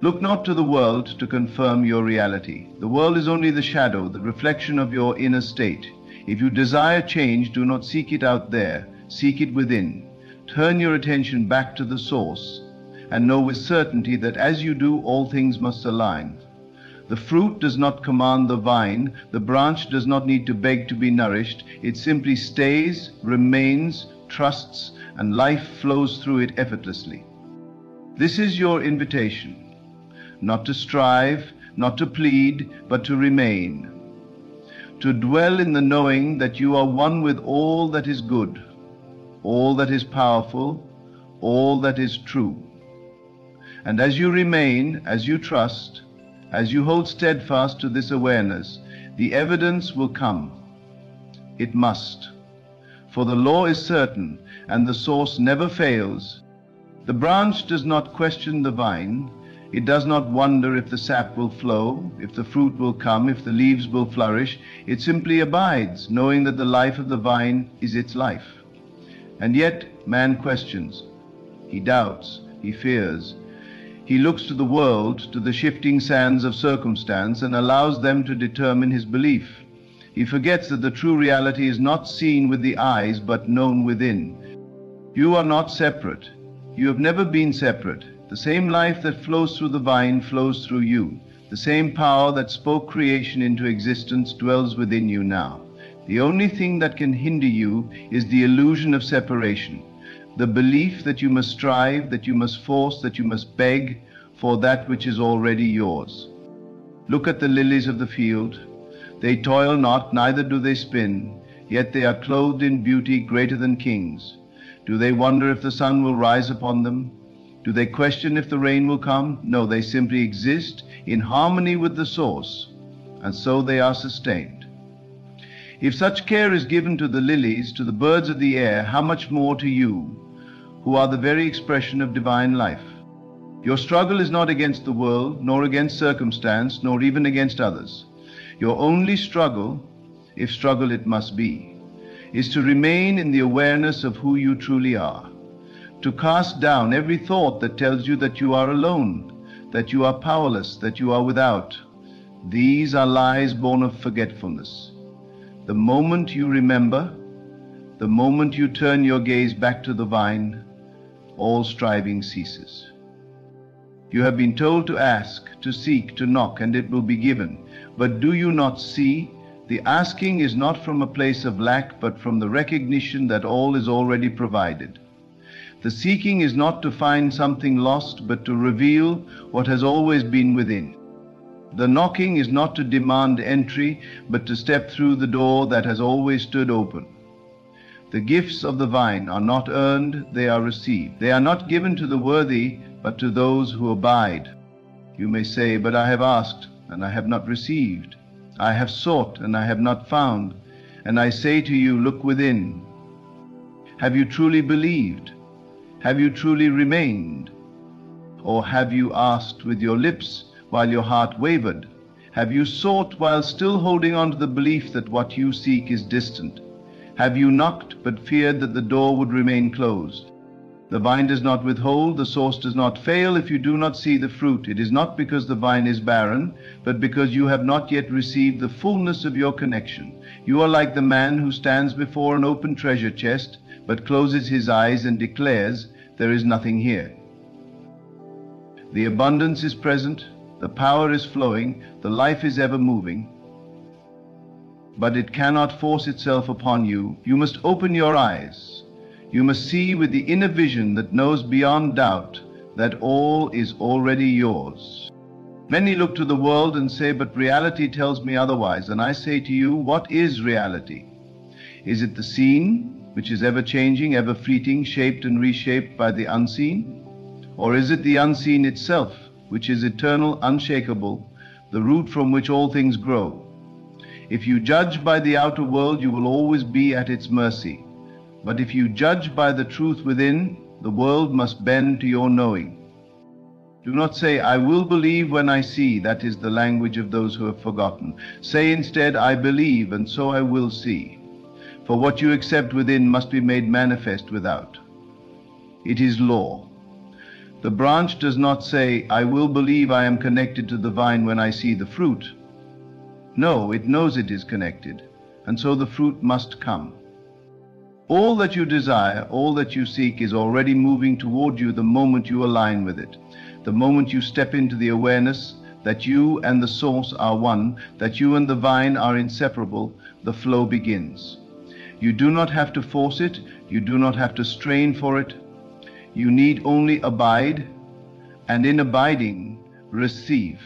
Look not to the world to confirm your reality. The world is only the shadow, the reflection of your inner state. If you desire change, do not seek it out there. Seek it within. Turn your attention back to the source, and know with certainty that as you do, all things must align. The fruit does not command the vine. The branch does not need to beg to be nourished. It simply stays, remains, trusts, and life flows through it effortlessly. This is your invitation, not to strive, not to plead, but to remain. To dwell in the knowing that you are one with all that is good, all that is powerful, all that is true. And as you remain, as you trust, as you hold steadfast to this awareness, the evidence will come. It must. For the law is certain, and the source never fails. The branch does not question the vine. It does not wonder if the sap will flow, if the fruit will come, if the leaves will flourish. It simply abides, knowing that the life of the vine is its life. And yet man questions. He doubts. He fears. He looks to the world, to the shifting sands of circumstance, and allows them to determine his belief. He forgets that the true reality is not seen with the eyes, but known within. You are not separate. You have never been separate. The same life that flows through the vine flows through you. The same power that spoke creation into existence dwells within you now. The only thing that can hinder you is the illusion of separation. The belief that you must strive, that you must force, that you must beg for that which is already yours. Look at the lilies of the field. They toil not, neither do they spin, yet they are clothed in beauty greater than kings. Do they wonder if the sun will rise upon them? Do they question if the rain will come? No, they simply exist in harmony with the source, and so they are sustained. If such care is given to the lilies, to the birds of the air, how much more to you, who are the very expression of divine life? Your struggle is not against the world, nor against circumstance, nor even against others. Your only struggle, if struggle it must be, is to remain in the awareness of who you truly are, to cast down every thought that tells you that you are alone, that you are powerless, that you are without. These are lies born of forgetfulness. The moment you remember, the moment you turn your gaze back to the vine, all striving ceases. You have been told to ask, to seek, to knock, and it will be given. But do you not see? The asking is not from a place of lack, but from the recognition that all is already provided. The seeking is not to find something lost, but to reveal what has always been within. The knocking is not to demand entry, but to step through the door that has always stood open. The gifts of the vine are not earned, they are received. They are not given to the worthy, but to those who abide. You may say, but I have asked, and I have not received. I have sought, and I have not found. And I say to you, look within. Have you truly believed? Have you truly remained? Or have you asked with your lips while your heart wavered? Have you sought while still holding on to the belief that what you seek is distant? Have you knocked but feared that the door would remain closed? The vine does not withhold, the source does not fail if you do not see the fruit. It is not because the vine is barren, but because you have not yet received the fullness of your connection. You are like the man who stands before an open treasure chest, but closes his eyes and declares, there is nothing here. The abundance is present, the power is flowing, the life is ever moving, but it cannot force itself upon you. You must open your eyes. You must see with the inner vision that knows beyond doubt that all is already yours. Many look to the world and say, but reality tells me otherwise. And I say to you, what is reality? Is it the seen, which is ever changing, ever fleeting, shaped and reshaped by the unseen? Or is it the unseen itself, which is eternal, unshakable, the root from which all things grow. If you judge by the outer world, you will always be at its mercy. But if you judge by the truth within, the world must bend to your knowing. Do not say, I will believe when I see. That is the language of those who have forgotten. Say instead, I believe, and so I will see. For what you accept within must be made manifest without. It is law. The branch does not say, I will believe I am connected to the vine when I see the fruit. No, it knows it is connected, and so the fruit must come. All that you desire, all that you seek is already moving toward you the moment you align with it. The moment you step into the awareness that you and the source are one, that you and the vine are inseparable, the flow begins. You do not have to force it, you do not have to strain for it. You need only abide, and in abiding, receive.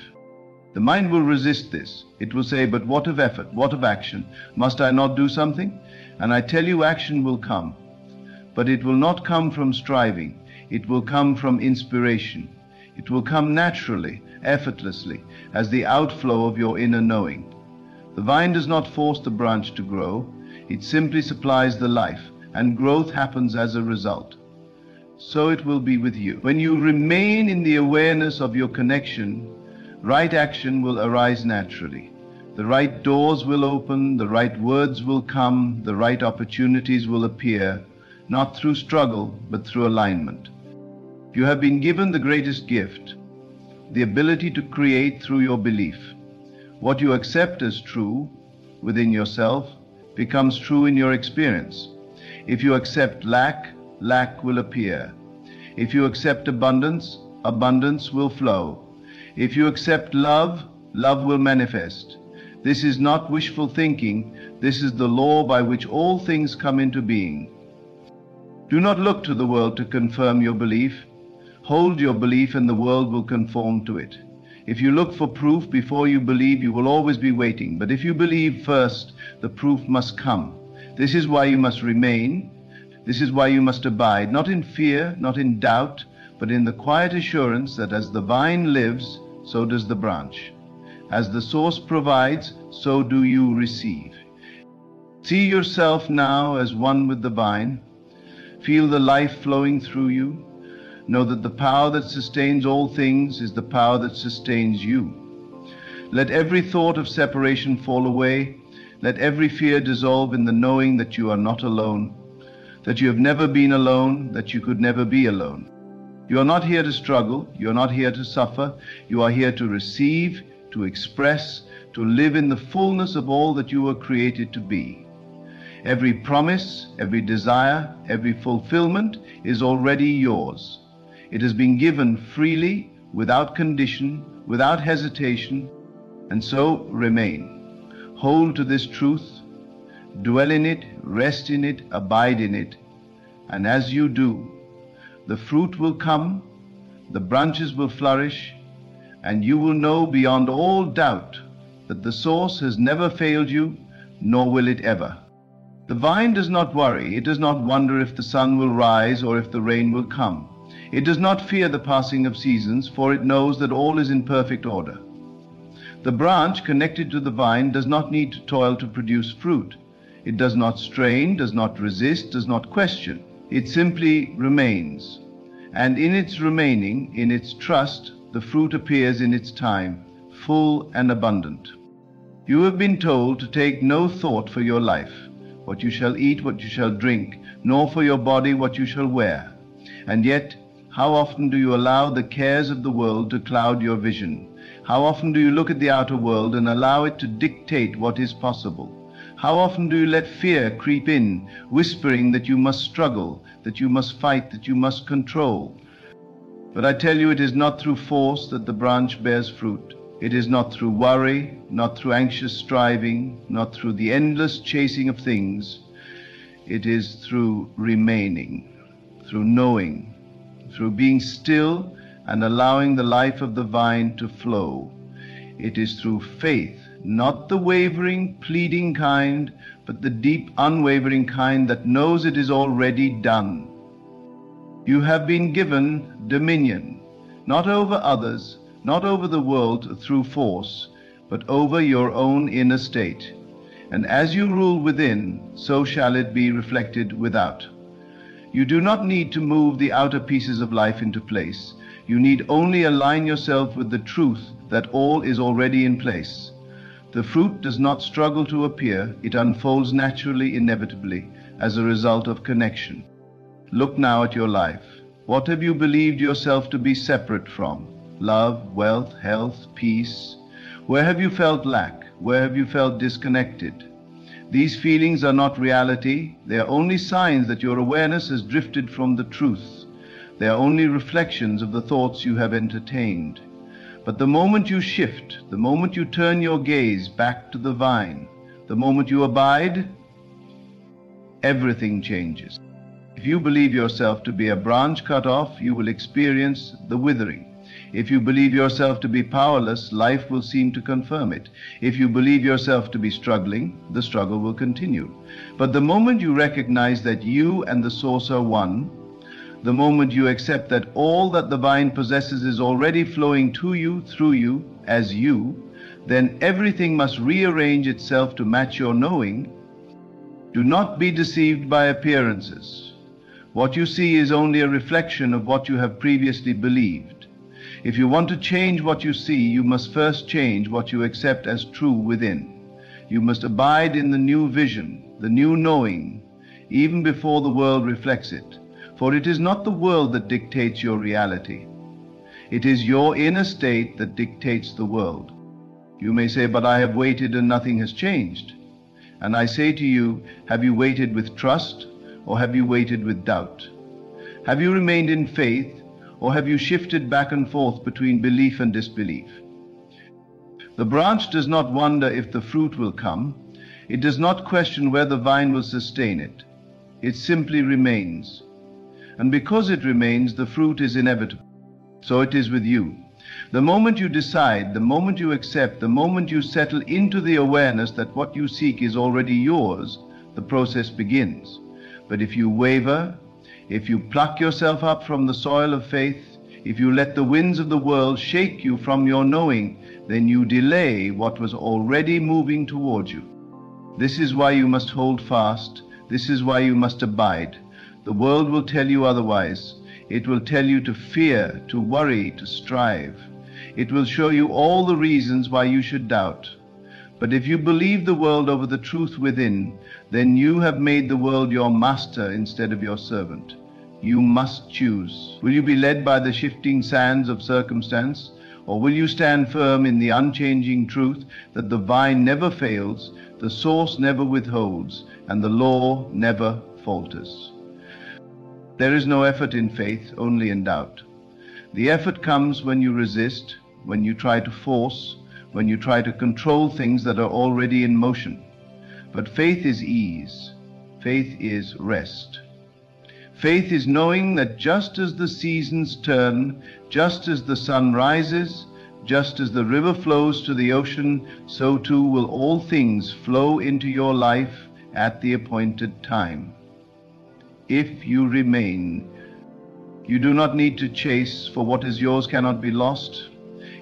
The mind will resist this. It will say, but what of effort, what of action? Must I not do something? And I tell you, action will come. But it will not come from striving. It will come from inspiration. It will come naturally, effortlessly, as the outflow of your inner knowing. The vine does not force the branch to grow. It simply supplies the life, and growth happens as a result. So it will be with you. When you remain in the awareness of your connection, right action will arise naturally. The right doors will open, the right words will come, the right opportunities will appear, not through struggle, but through alignment. You have been given the greatest gift, the ability to create through your belief. What you accept as true within yourself becomes true in your experience. If you accept lack, lack will appear. If you accept abundance, abundance will flow. If you accept love, love will manifest. This is not wishful thinking. This is the law by which all things come into being. Do not look to the world to confirm your belief. Hold your belief and the world will conform to it. If you look for proof before you believe, you will always be waiting. But if you believe first, the proof must come. This is why you must remain. This is why you must abide, not in fear, not in doubt, but in the quiet assurance that as the vine lives, so does the branch. As the source provides, so do you receive. See yourself now as one with the vine. Feel the life flowing through you. Know that the power that sustains all things is the power that sustains you. Let every thought of separation fall away. Let every fear dissolve in the knowing that you are not alone, that you have never been alone, that you could never be alone. You are not here to struggle. You are not here to suffer. You are here to receive, to express, to live in the fullness of all that you were created to be. Every promise, every desire, every fulfillment is already yours. It has been given freely, without condition, without hesitation, and so remain. Hold to this truth, dwell in it, rest in it, abide in it, and as you do, the fruit will come, the branches will flourish, and you will know beyond all doubt that the source has never failed you, nor will it ever. The vine does not worry. It does not wonder if the sun will rise or if the rain will come. It does not fear the passing of seasons, for it knows that all is in perfect order. The branch connected to the vine does not need to toil to produce fruit. It does not strain, does not resist, does not question. It simply remains. And in its remaining, in its trust, the fruit appears in its time, full and abundant. You have been told to take no thought for your life, what you shall eat, what you shall drink, nor for your body what you shall wear. And yet, how often do you allow the cares of the world to cloud your vision? How often do you look at the outer world and allow it to dictate what is possible? How often do you let fear creep in, whispering that you must struggle, that you must fight, that you must control? But I tell you, it is not through force that the branch bears fruit. It is not through worry, not through anxious striving, not through the endless chasing of things. It is through remaining, through knowing, through being still and allowing the life of the vine to flow. It is through faith, not the wavering, pleading kind, but the deep, unwavering kind that knows it is already done. You have been given dominion, not over others, not over the world through force, but over your own inner state. And as you rule within, so shall it be reflected without. You do not need to move the outer pieces of life into place. You need only align yourself with the truth that all is already in place. The fruit does not struggle to appear, it unfolds naturally, inevitably, as a result of connection. Look now at your life. What have you believed yourself to be separate from? Love, wealth, health, peace? Where have you felt lack? Where have you felt disconnected? These feelings are not reality. They are only signs that your awareness has drifted from the truth. They are only reflections of the thoughts you have entertained. But the moment you shift, the moment you turn your gaze back to the vine, the moment you abide, everything changes. If you believe yourself to be a branch cut off, you will experience the withering. If you believe yourself to be powerless, life will seem to confirm it. If you believe yourself to be struggling, the struggle will continue. But the moment you recognize that you and the source are one, the moment you accept that all that the vine possesses is already flowing to you, through you, as you, then everything must rearrange itself to match your knowing. Do not be deceived by appearances. What you see is only a reflection of what you have previously believed. If you want to change what you see, you must first change what you accept as true within. You must abide in the new vision, the new knowing, even before the world reflects it. For it is not the world that dictates your reality. It is your inner state that dictates the world. You may say, but I have waited and nothing has changed. And I say to you, have you waited with trust, or have you waited with doubt? Have you remained in faith, or have you shifted back and forth between belief and disbelief? The branch does not wonder if the fruit will come. It does not question whether the vine will sustain it. It simply remains. And because it remains, the fruit is inevitable. So it is with you. The moment you decide, the moment you accept, the moment you settle into the awareness that what you seek is already yours, the process begins. But if you waver, if you pluck yourself up from the soil of faith, if you let the winds of the world shake you from your knowing, then you delay what was already moving towards you. This is why you must hold fast. This is why you must abide. The world will tell you otherwise. It will tell you to fear, to worry, to strive. It will show you all the reasons why you should doubt. But if you believe the world over the truth within, then you have made the world your master instead of your servant. You must choose. Will you be led by the shifting sands of circumstance, or will you stand firm in the unchanging truth that the vine never fails, the source never withholds, and the law never falters? There is no effort in faith, only in doubt. The effort comes when you resist, when you try to force, when you try to control things that are already in motion. But faith is ease. Faith is rest. Faith is knowing that just as the seasons turn, just as the sun rises, just as the river flows to the ocean, so too will all things flow into your life at the appointed time. If you remain, you do not need to chase, for what is yours cannot be lost.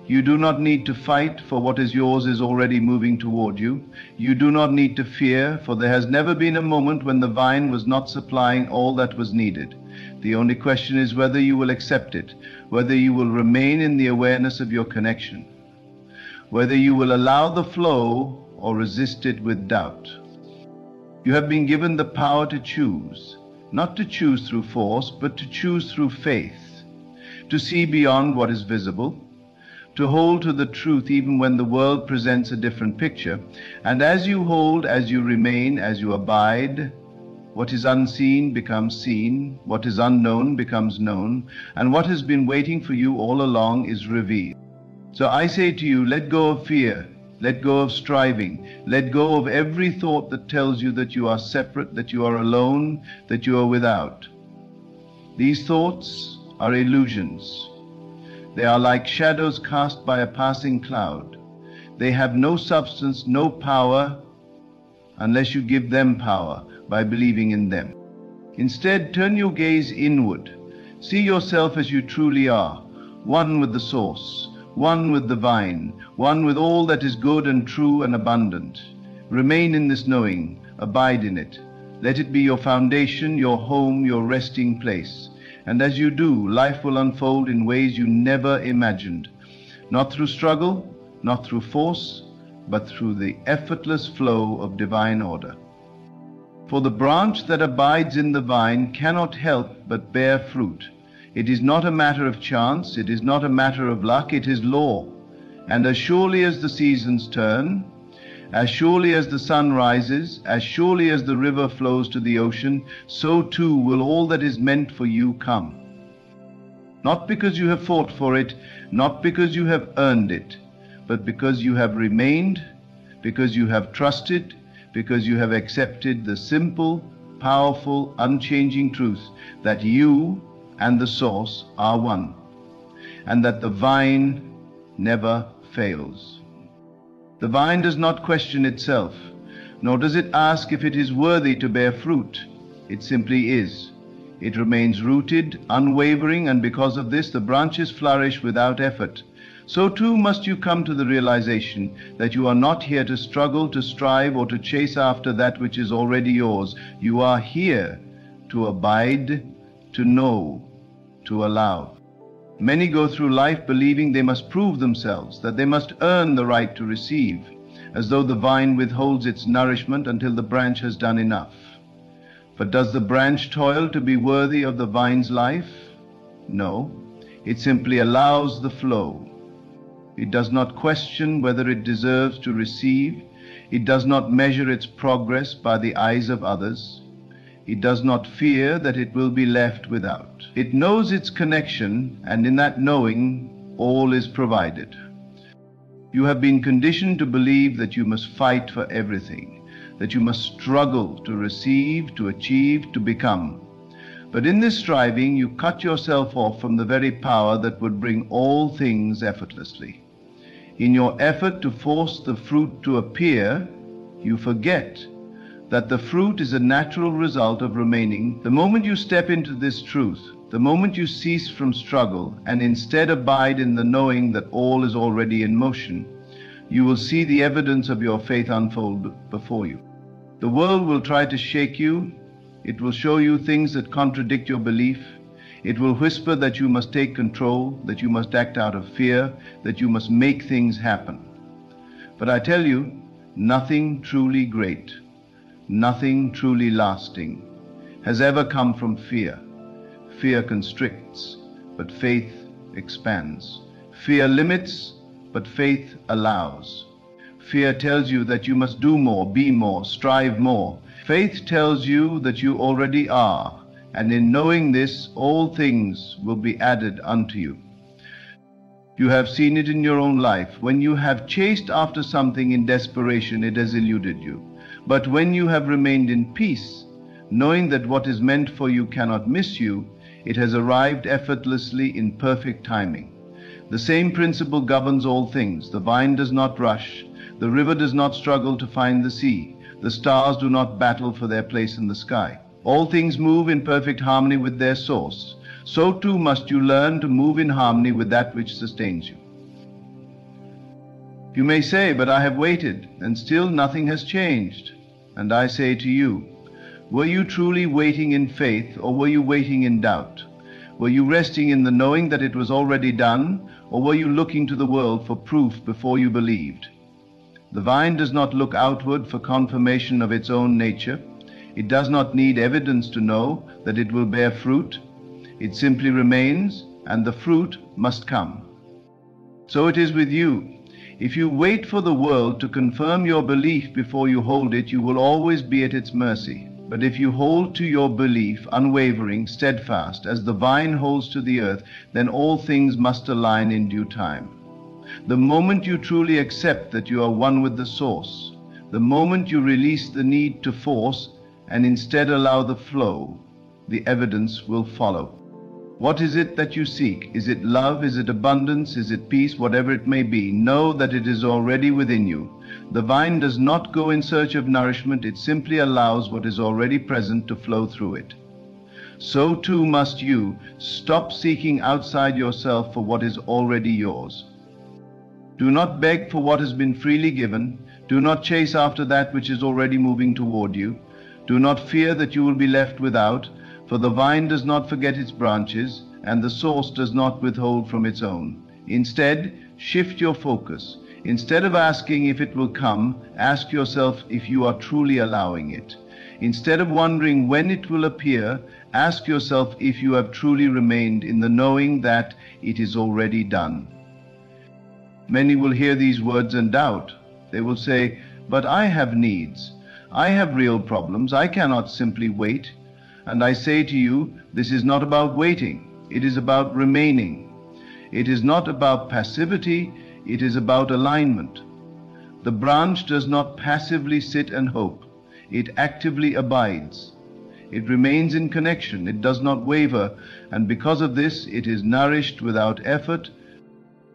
You do not need to fight, for what is yours is already moving toward you. You do not need to fear, for there has never been a moment when the vine was not supplying all that was needed. The only question is whether you will accept it, whether you will remain in the awareness of your connection, whether you will allow the flow or resist it with doubt. You have been given the power to choose, not to choose through force, but to choose through faith, to see beyond what is visible, to hold to the truth even when the world presents a different picture. And as you hold, as you remain, as you abide, what is unseen becomes seen, what is unknown becomes known, and what has been waiting for you all along is revealed. So I say to you, let go of fear, let go of striving, let go of every thought that tells you that you are separate, that you are alone, that you are without. These thoughts are illusions. They are like shadows cast by a passing cloud. They have no substance, no power, unless you give them power by believing in them. Instead, turn your gaze inward. See yourself as you truly are, one with the source, one with the vine, one with all that is good and true and abundant. Remain in this knowing, abide in it. Let it be your foundation, your home, your resting place. And as you do, life will unfold in ways you never imagined. Not through struggle, not through force, but through the effortless flow of divine order. For the branch that abides in the vine cannot help but bear fruit. It is not a matter of chance, it is not a matter of luck, it is law. And as surely as the seasons turn, as surely as the sun rises, as surely as the river flows to the ocean, so too will all that is meant for you come. Not because you have fought for it, not because you have earned it, but because you have remained, because you have trusted, because you have accepted the simple, powerful, unchanging truth that you and the source are one, and that the vine never fails. The vine does not question itself, nor does it ask if it is worthy to bear fruit. It simply is. It remains rooted, unwavering, and because of this the branches flourish without effort. So too must you come to the realization that you are not here to struggle, to strive, or to chase after that which is already yours. You are here to abide, to know, to allow. Many go through life believing they must prove themselves, that they must earn the right to receive, as though the vine withholds its nourishment until the branch has done enough. But does the branch toil to be worthy of the vine's life? No, it simply allows the flow. It does not question whether it deserves to receive. It does not measure its progress by the eyes of others. It does not fear that it will be left without. It knows its connection, and in that knowing, all is provided. You have been conditioned to believe that you must fight for everything, that you must struggle to receive, to achieve, to become. But in this striving, you cut yourself off from the very power that would bring all things effortlessly. In your effort to force the fruit to appear, you forget that the fruit is a natural result of remaining. The moment you step into this truth, the moment you cease from struggle and instead abide in the knowing that all is already in motion, you will see the evidence of your faith unfold before you. The world will try to shake you. It will show you things that contradict your belief. It will whisper that you must take control, that you must act out of fear, that you must make things happen. But I tell you, nothing truly great, nothing truly lasting has ever come from fear. Fear constricts, but faith expands. Fear limits, but faith allows. Fear tells you that you must do more, be more, strive more. Faith tells you that you already are, and in knowing this, all things will be added unto you. You have seen it in your own life. When you have chased after something in desperation, it has eluded you. But when you have remained in peace, knowing that what is meant for you cannot miss you, it has arrived effortlessly in perfect timing. The same principle governs all things. The vine does not rush. The river does not struggle to find the sea. The stars do not battle for their place in the sky. All things move in perfect harmony with their source. So too must you learn to move in harmony with that which sustains you. You may say, but I have waited, and still nothing has changed. And I say to you, were you truly waiting in faith, or were you waiting in doubt? Were you resting in the knowing that it was already done, or were you looking to the world for proof before you believed? The vine does not look outward for confirmation of its own nature. It does not need evidence to know that it will bear fruit. It simply remains, and the fruit must come. So it is with you. If you wait for the world to confirm your belief before you hold it, you will always be at its mercy. But if you hold to your belief, unwavering, steadfast, as the vine holds to the earth, then all things must align in due time. The moment you truly accept that you are one with the source, the moment you release the need to force and instead allow the flow, the evidence will follow. What is it that you seek? Is it love? Is it abundance? Is it peace? Whatever it may be, know that it is already within you. The vine does not go in search of nourishment. It simply allows what is already present to flow through it. So too must you stop seeking outside yourself for what is already yours. Do not beg for what has been freely given. Do not chase after that which is already moving toward you. Do not fear that you will be left without, for the vine does not forget its branches, and the source does not withhold from its own. Instead, shift your focus. Instead of asking if it will come, ask yourself if you are truly allowing it. Instead of wondering when it will appear, ask yourself if you have truly remained in the knowing that it is already done. Many will hear these words and doubt. They will say, "But I have needs. I have real problems. I cannot simply wait." And I say to you, this is not about waiting. It is about remaining. It is not about passivity. It is about alignment. The branch does not passively sit and hope. It actively abides. It remains in connection. It does not waver. And because of this, it is nourished without effort.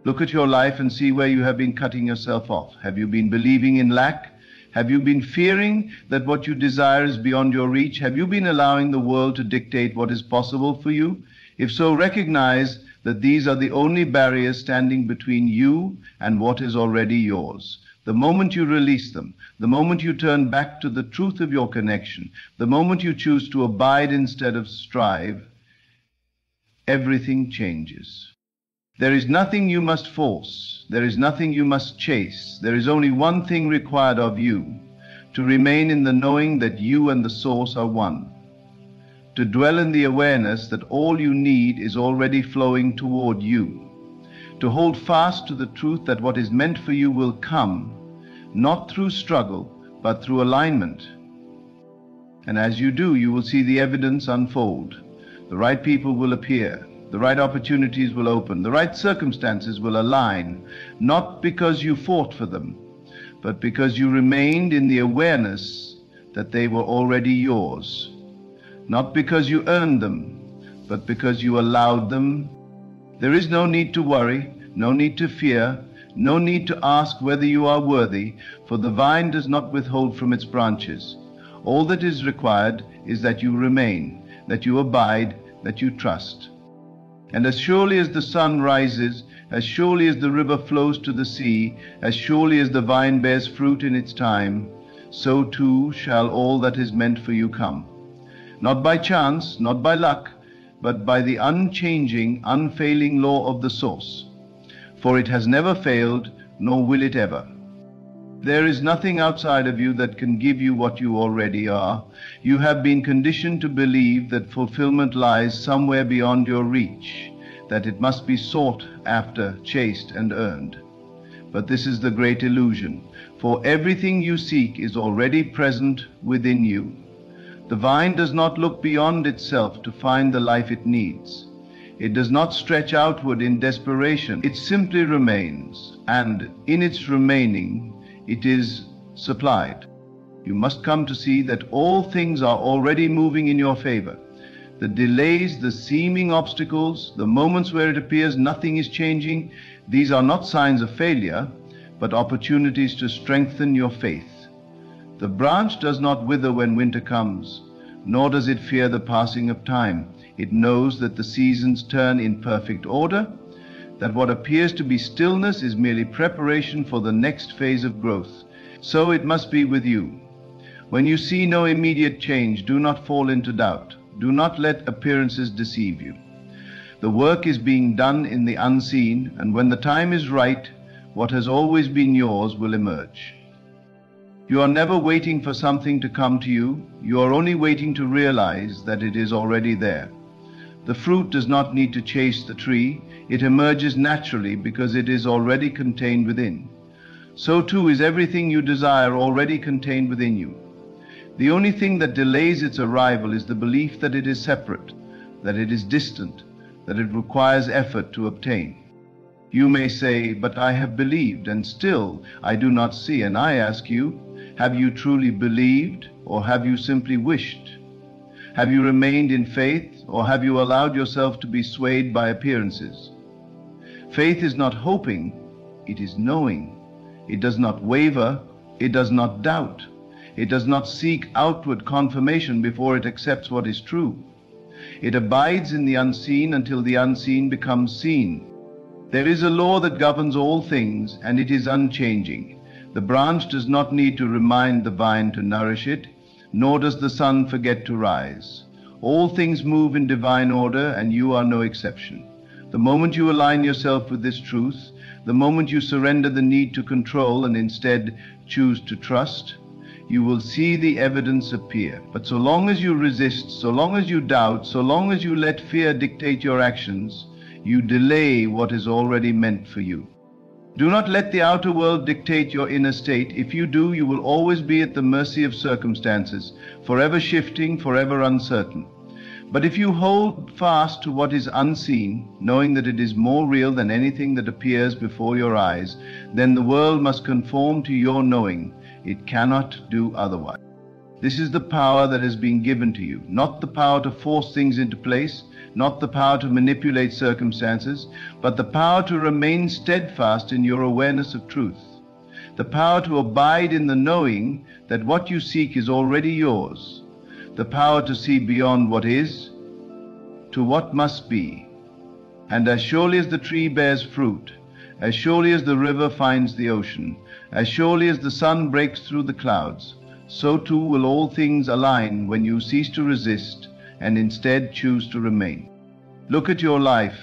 Look at your life and see where you have been cutting yourself off. Have you been believing in lack? Have you been fearing that what you desire is beyond your reach? Have you been allowing the world to dictate what is possible for you? If so, recognize that these are the only barriers standing between you and what is already yours. The moment you release them, the moment you turn back to the truth of your connection, the moment you choose to abide instead of strive, everything changes. There is nothing you must force. There is nothing you must chase. There is only one thing required of you: to remain in the knowing that you and the source are one. To dwell in the awareness that all you need is already flowing toward you. To hold fast to the truth that what is meant for you will come, not through struggle, but through alignment. And as you do, you will see the evidence unfold. The right people will appear. The right opportunities will open. The right circumstances will align, not because you fought for them, but because you remained in the awareness that they were already yours. Not because you earned them, but because you allowed them. There is no need to worry, no need to fear, no need to ask whether you are worthy, for the vine does not withhold from its branches. All that is required is that you remain, that you abide, that you trust. And as surely as the sun rises, as surely as the river flows to the sea, as surely as the vine bears fruit in its time, so too shall all that is meant for you come. Not by chance, not by luck, but by the unchanging, unfailing law of the source. For it has never failed, nor will it ever. There is nothing outside of you that can give you what you already are. You have been conditioned to believe that fulfillment lies somewhere beyond your reach, that it must be sought after, chased, and earned. But this is the great illusion, for everything you seek is already present within you. The vine does not look beyond itself to find the life it needs. It does not stretch outward in desperation. It simply remains, and in its remaining, it is supplied. You must come to see that all things are already moving in your favor. The delays, the seeming obstacles, the moments where it appears nothing is changing, these are not signs of failure, but opportunities to strengthen your faith. The branch does not wither when winter comes, nor does it fear the passing of time. It knows that the seasons turn in perfect order, that what appears to be stillness is merely preparation for the next phase of growth. So it must be with you. When you see no immediate change, do not fall into doubt. Do not let appearances deceive you. The work is being done in the unseen, and when the time is right, what has always been yours will emerge. You are never waiting for something to come to you. You are only waiting to realize that it is already there. The fruit does not need to chase the tree. It emerges naturally because it is already contained within. So too is everything you desire already contained within you. The only thing that delays its arrival is the belief that it is separate, that it is distant, that it requires effort to obtain. You may say, "But I have believed, and still I do not see." And I ask you, have you truly believed, or have you simply wished? Have you remained in faith, or have you allowed yourself to be swayed by appearances? Faith is not hoping, it is knowing. It does not waver, it does not doubt. It does not seek outward confirmation before it accepts what is true. It abides in the unseen until the unseen becomes seen. There is a law that governs all things, and it is unchanging. The branch does not need to remind the vine to nourish it, nor does the sun forget to rise. All things move in divine order, and you are no exception. The moment you align yourself with this truth, the moment you surrender the need to control and instead choose to trust, you will see the evidence appear. But so long as you resist, so long as you doubt, so long as you let fear dictate your actions, you delay what is already meant for you. Do not let the outer world dictate your inner state. If you do, you will always be at the mercy of circumstances, forever shifting, forever uncertain. But if you hold fast to what is unseen, knowing that it is more real than anything that appears before your eyes, then the world must conform to your knowing. It cannot do otherwise. This is the power that has been given to you, not the power to force things into place, not the power to manipulate circumstances, but the power to remain steadfast in your awareness of truth, the power to abide in the knowing that what you seek is already yours, the power to see beyond what is to what must be. And as surely as the tree bears fruit, as surely as the river finds the ocean, as surely as the sun breaks through the clouds, so too will all things align when you cease to resist and instead choose to remain. Look at your life.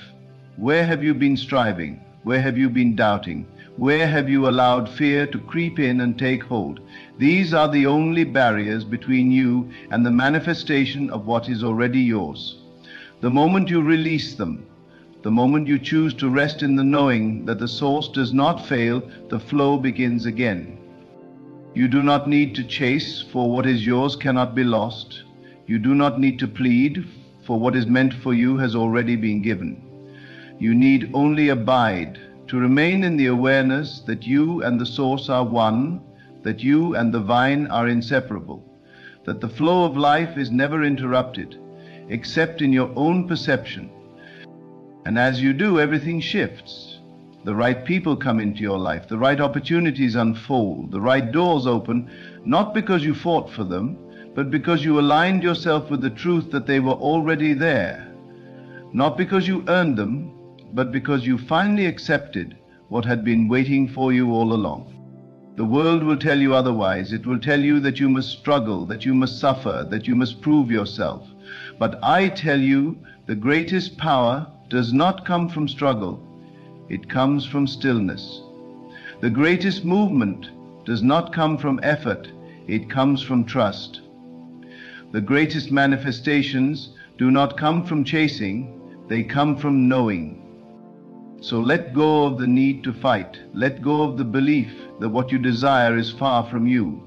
Where have you been striving? Where have you been doubting? Where have you allowed fear to creep in and take hold? These are the only barriers between you and the manifestation of what is already yours. The moment you release them, the moment you choose to rest in the knowing that the source does not fail, the flow begins again. You do not need to chase, for what is yours cannot be lost. You do not need to plead, for what is meant for you has already been given. You need only abide, to remain in the awareness that you and the source are one, that you and the vine are inseparable, that the flow of life is never interrupted, except in your own perception. And as you do, everything shifts. The right people come into your life, the right opportunities unfold, the right doors open, not because you fought for them, but because you aligned yourself with the truth that they were already there. Not because you earned them, but because you finally accepted what had been waiting for you all along. The world will tell you otherwise. It will tell you that you must struggle, that you must suffer, that you must prove yourself. But I tell you, the greatest power does not come from struggle. It comes from stillness. The greatest movement does not come from effort. It comes from trust. The greatest manifestations do not come from chasing. They come from knowing. So let go of the need to fight. Let go of the belief that what you desire is far from you.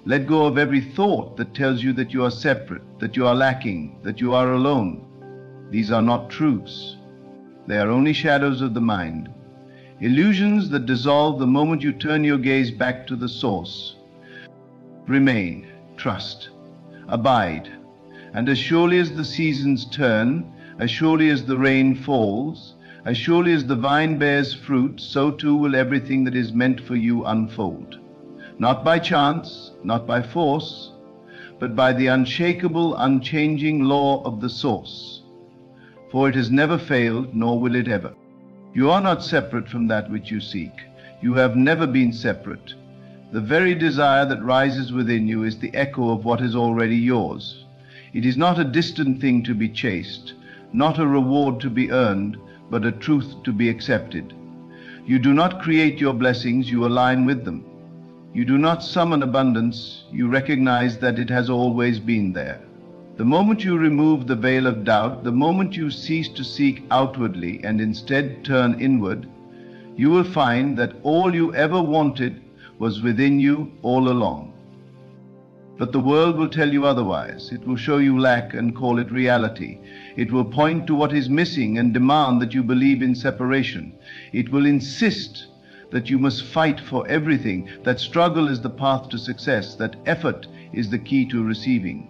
Let go of every thought that tells you that you are separate, that you are lacking, that you are alone. These are not truths. They are only shadows of the mind. Illusions that dissolve the moment you turn your gaze back to the source. Remain, trust, abide, and as surely as the seasons turn, as surely as the rain falls, as surely as the vine bears fruit, so too will everything that is meant for you unfold. Not by chance, not by force, but by the unshakable, unchanging law of the source. For it has never failed, nor will it ever. You are not separate from that which you seek. You have never been separate. The very desire that rises within you is the echo of what is already yours. It is not a distant thing to be chased, not a reward to be earned, but a truth to be accepted. You do not create your blessings, you align with them. You do not summon abundance, you recognize that it has always been there. The moment you remove the veil of doubt, the moment you cease to seek outwardly and instead turn inward, you will find that all you ever wanted was within you all along. But the world will tell you otherwise. It will show you lack and call it reality. It will point to what is missing and demand that you believe in separation. It will insist that you must fight for everything, that struggle is the path to success, that effort is the key to receiving.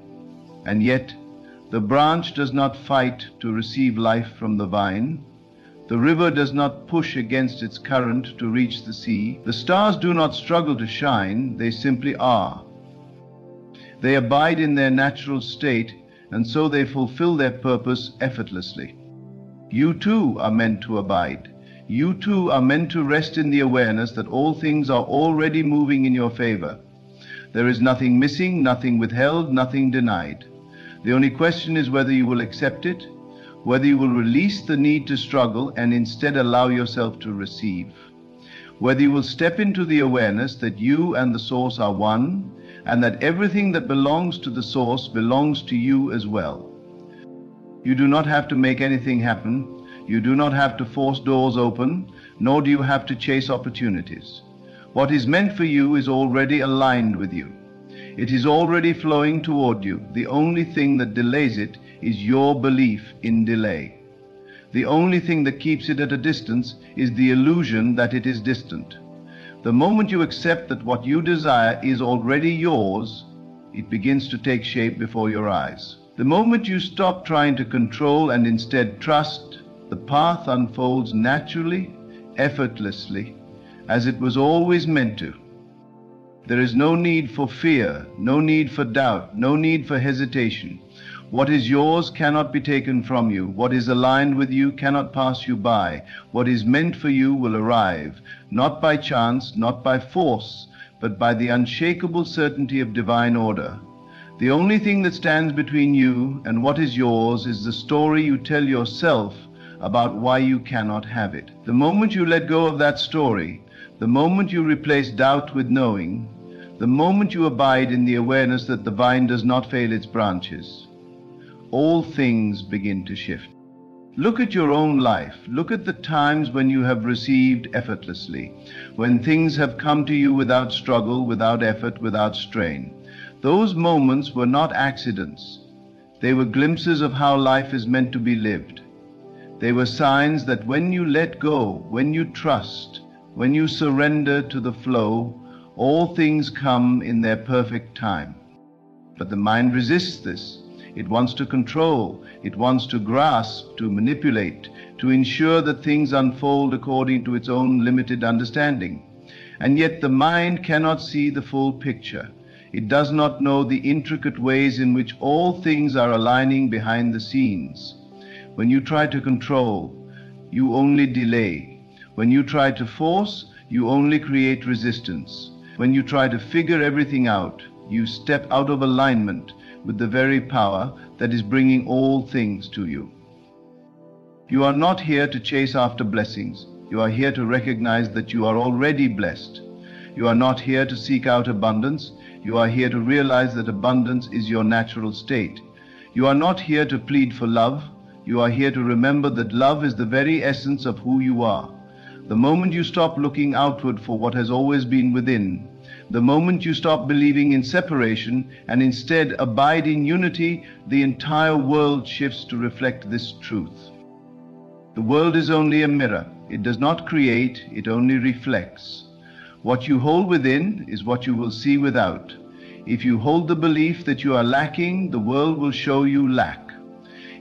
And yet, the branch does not fight to receive life from the vine. The river does not push against its current to reach the sea. The stars do not struggle to shine, they simply are. They abide in their natural state, and so they fulfill their purpose effortlessly. You too are meant to abide. You too are meant to rest in the awareness that all things are already moving in your favor. There is nothing missing, nothing withheld, nothing denied. The only question is whether you will accept it, whether you will release the need to struggle and instead allow yourself to receive. Whether you will step into the awareness that you and the Source are one, and that everything that belongs to the Source belongs to you as well. You do not have to make anything happen. You do not have to force doors open, nor do you have to chase opportunities. What is meant for you is already aligned with you. It is already flowing toward you. The only thing that delays it is your belief in delay. The only thing that keeps it at a distance is the illusion that it is distant. The moment you accept that what you desire is already yours, it begins to take shape before your eyes. The moment you stop trying to control and instead trust, the path unfolds naturally, effortlessly, as it was always meant to. There is no need for fear, no need for doubt, no need for hesitation. What is yours cannot be taken from you. What is aligned with you cannot pass you by. What is meant for you will arrive, not by chance, not by force, but by the unshakable certainty of divine order. The only thing that stands between you and what is yours is the story you tell yourself about why you cannot have it. The moment you let go of that story, the moment you replace doubt with knowing, the moment you abide in the awareness that the vine does not fail its branches, all things begin to shift. Look at your own life. Look at the times when you have received effortlessly, when things have come to you without struggle, without effort, without strain. Those moments were not accidents. They were glimpses of how life is meant to be lived. They were signs that when you let go, when you trust, when you surrender to the flow, all things come in their perfect time. But the mind resists this. It wants to control, it wants to grasp, to manipulate, to ensure that things unfold according to its own limited understanding. And yet the mind cannot see the full picture. It does not know the intricate ways in which all things are aligning behind the scenes. When you try to control, you only delay. When you try to force, you only create resistance. When you try to figure everything out, you step out of alignment with the very power that is bringing all things to you. You are not here to chase after blessings. You are here to recognize that you are already blessed. You are not here to seek out abundance. You are here to realize that abundance is your natural state. You are not here to plead for love. You are here to remember that love is the very essence of who you are. The moment you stop looking outward for what has always been within, the moment you stop believing in separation and instead abide in unity, the entire world shifts to reflect this truth. The world is only a mirror. It does not create, it only reflects. What you hold within is what you will see without. If you hold the belief that you are lacking, the world will show you lack.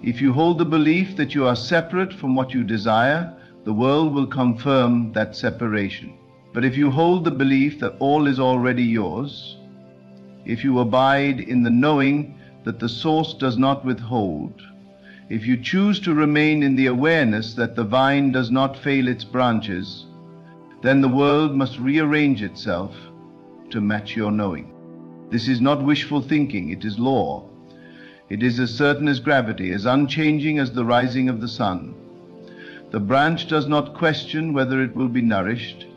If you hold the belief that you are separate from what you desire, the world will confirm that separation. But if you hold the belief that all is already yours, if you abide in the knowing that the Source does not withhold, if you choose to remain in the awareness that the vine does not fail its branches, then the world must rearrange itself to match your knowing. This is not wishful thinking, it is law. It is as certain as gravity, as unchanging as the rising of the sun. The branch does not question whether it will be nourished.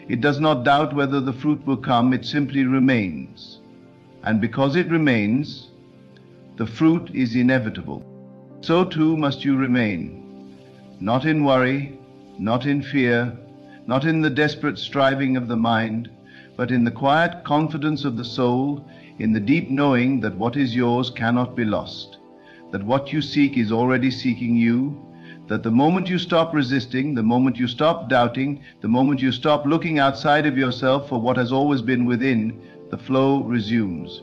It does not doubt whether the fruit will come, it simply remains. And because it remains, the fruit is inevitable. So too must you remain, not in worry, not in fear, not in the desperate striving of the mind, but in the quiet confidence of the soul, in the deep knowing that what is yours cannot be lost, that what you seek is already seeking you, that the moment you stop resisting, the moment you stop doubting, the moment you stop looking outside of yourself for what has always been within, the flow resumes.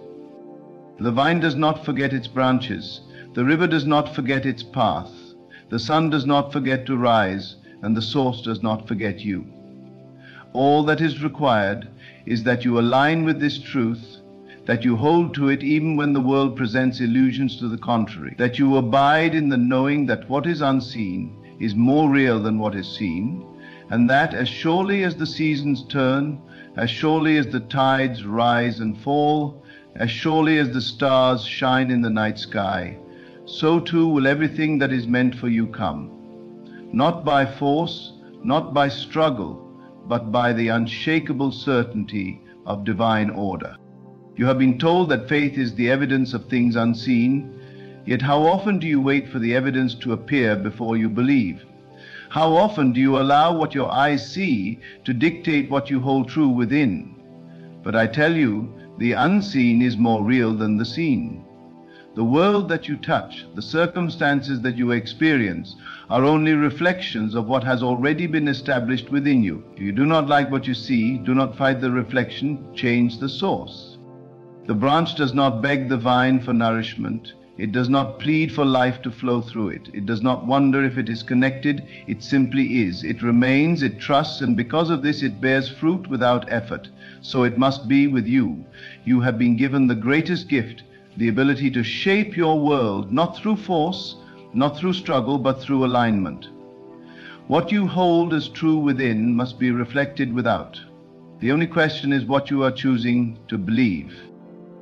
The vine does not forget its branches, the river does not forget its path, the sun does not forget to rise, and the Source does not forget you. All that is required is that you align with this truth, that you hold to it even when the world presents illusions to the contrary, that you abide in the knowing that what is unseen is more real than what is seen, and that as surely as the seasons turn, as surely as the tides rise and fall, as surely as the stars shine in the night sky, so too will everything that is meant for you come. Not by force, not by struggle, but by the unshakable certainty of divine order. You have been told that faith is the evidence of things unseen, yet how often do you wait for the evidence to appear before you believe? How often do you allow what your eyes see to dictate what you hold true within? But I tell you, the unseen is more real than the seen. The world that you touch, the circumstances that you experience, are only reflections of what has already been established within you. If you do not like what you see, do not fight the reflection, change the source. The branch does not beg the vine for nourishment. It does not plead for life to flow through it. It does not wonder if it is connected. It simply is. It remains, it trusts, and because of this it bears fruit without effort. So it must be with you. You have been given the greatest gift, the ability to shape your world, not through force, not through struggle, but through alignment. What you hold as true within must be reflected without. The only question is what you are choosing to believe.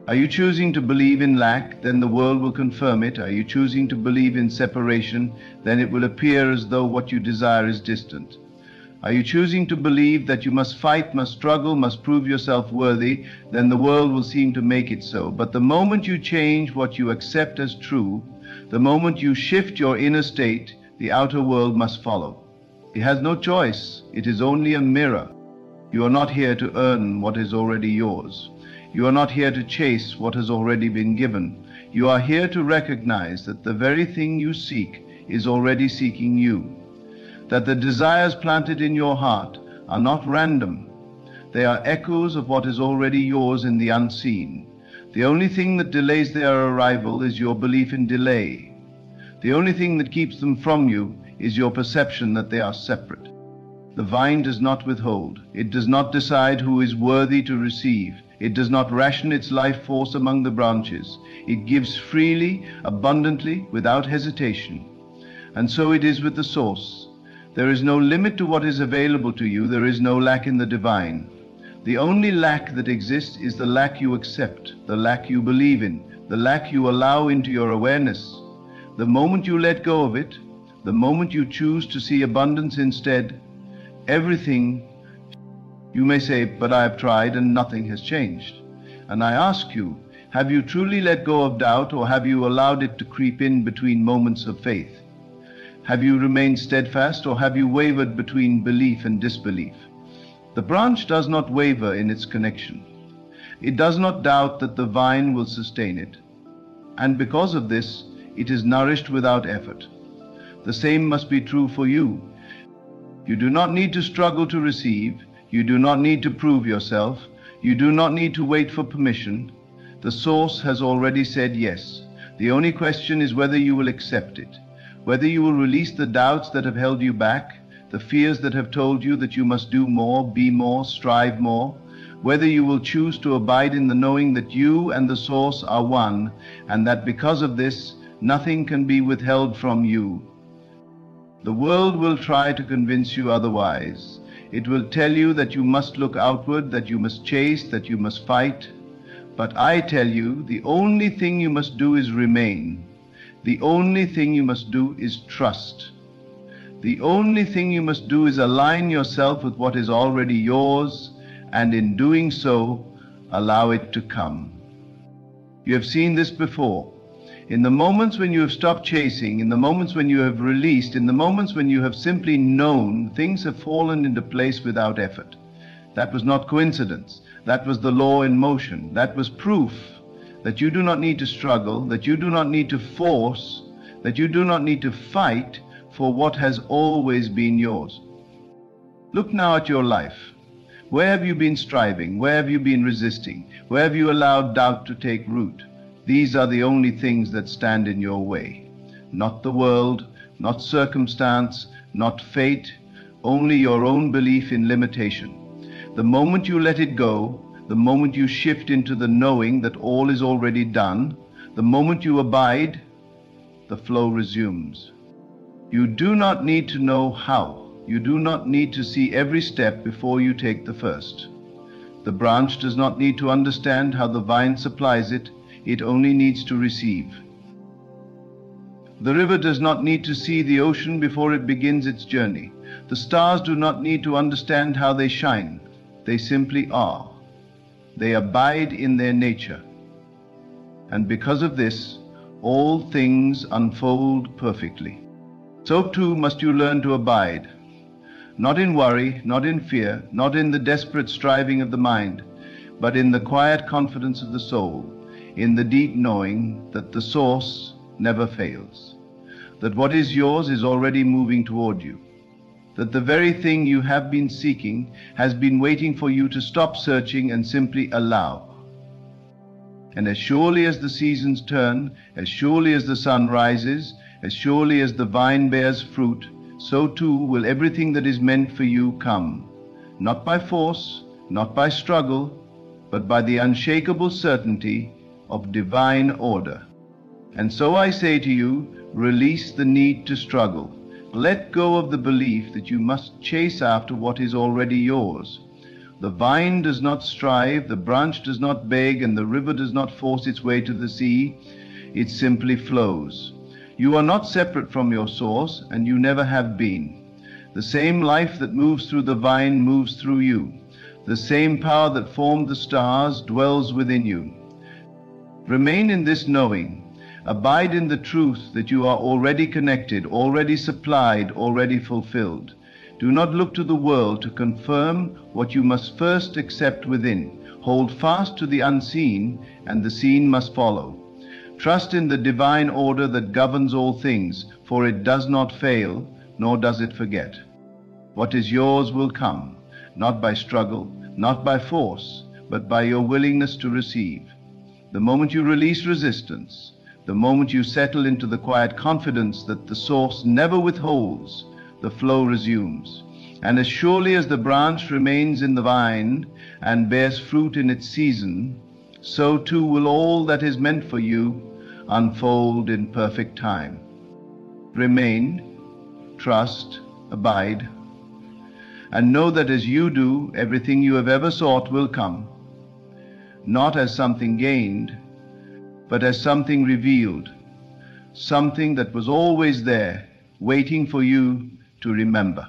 Are you choosing to believe in lack? Then the world will confirm it. Are you choosing to believe in separation? Then it will appear as though what you desire is distant. Are you choosing to believe that you must fight, must struggle, must prove yourself worthy? Then the world will seem to make it so. But the moment you change what you accept as true, the moment you shift your inner state, the outer world must follow. It has no choice. It is only a mirror. You are not here to earn what is already yours. You are not here to chase what has already been given. You are here to recognize that the very thing you seek is already seeking you. That the desires planted in your heart are not random. They are echoes of what is already yours in the unseen. The only thing that delays their arrival is your belief in delay. The only thing that keeps them from you is your perception that they are separate. The vine does not withhold. It does not decide who is worthy to receive. It does not ration its life force among the branches. It gives freely, abundantly, without hesitation. And so it is with the source. There is no limit to what is available to you. There is no lack in the divine. The only lack that exists is the lack you accept, the lack you believe in, the lack you allow into your awareness. The moment you let go of it, the moment you choose to see abundance instead, everything. You may say, but I have tried and nothing has changed. And I ask you, have you truly let go of doubt, or have you allowed it to creep in between moments of faith? Have you remained steadfast, or have you wavered between belief and disbelief? The branch does not waver in its connection. It does not doubt that the vine will sustain it. And because of this, it is nourished without effort. The same must be true for you. You do not need to struggle to receive. You do not need to prove yourself. You do not need to wait for permission. The source has already said yes. The only question is whether you will accept it, whether you will release the doubts that have held you back, the fears that have told you that you must do more, be more, strive more, whether you will choose to abide in the knowing that you and the source are one, and that because of this, nothing can be withheld from you. The world will try to convince you otherwise. It will tell you that you must look outward, that you must chase, that you must fight. But I tell you, the only thing you must do is remain. The only thing you must do is trust. The only thing you must do is align yourself with what is already yours, and in doing so, allow it to come. You have seen this before. In the moments when you have stopped chasing, in the moments when you have released, in the moments when you have simply known, things have fallen into place without effort. That was not coincidence. That was the law in motion. That was proof that you do not need to struggle, that you do not need to force, that you do not need to fight for what has always been yours. Look now at your life. Where have you been striving? Where have you been resisting? Where have you allowed doubt to take root? These are the only things that stand in your way. Not the world, not circumstance, not fate, only your own belief in limitation. The moment you let it go, the moment you shift into the knowing that all is already done, the moment you abide, the flow resumes. You do not need to know how. You do not need to see every step before you take the first. The branch does not need to understand how the vine supplies it, it only needs to receive. The river does not need to see the ocean before it begins its journey. The stars do not need to understand how they shine. They simply are. They abide in their nature. And because of this, all things unfold perfectly. So too must you learn to abide, not in worry, not in fear, not in the desperate striving of the mind, but in the quiet confidence of the soul, in the deep knowing that the source never fails, that what is yours is already moving toward you, that the very thing you have been seeking has been waiting for you to stop searching and simply allow. And as surely as the seasons turn, as surely as the sun rises, as surely as the vine bears fruit, so too will everything that is meant for you come, not by force, not by struggle, but by the unshakable certainty of divine order. And so I say to you, release the need to struggle. Let go of the belief that you must chase after what is already yours. The vine does not strive, the branch does not beg, and the river does not force its way to the sea. It simply flows. You are not separate from your source, and you never have been. The same life that moves through the vine moves through you. The same power that formed the stars dwells within you. Remain in this knowing. Abide in the truth that you are already connected, already supplied, already fulfilled. Do not look to the world to confirm what you must first accept within. Hold fast to the unseen, and the seen must follow. Trust in the divine order that governs all things, for it does not fail, nor does it forget. What is yours will come, not by struggle, not by force, but by your willingness to receive. The moment you release resistance, the moment you settle into the quiet confidence that the source never withholds, the flow resumes. And as surely as the branch remains in the vine and bears fruit in its season, so too will all that is meant for you unfold in perfect time. Remain, trust, abide, and know that as you do, everything you have ever sought will come, not as something gained, but as something revealed, something that was always there, waiting for you to remember.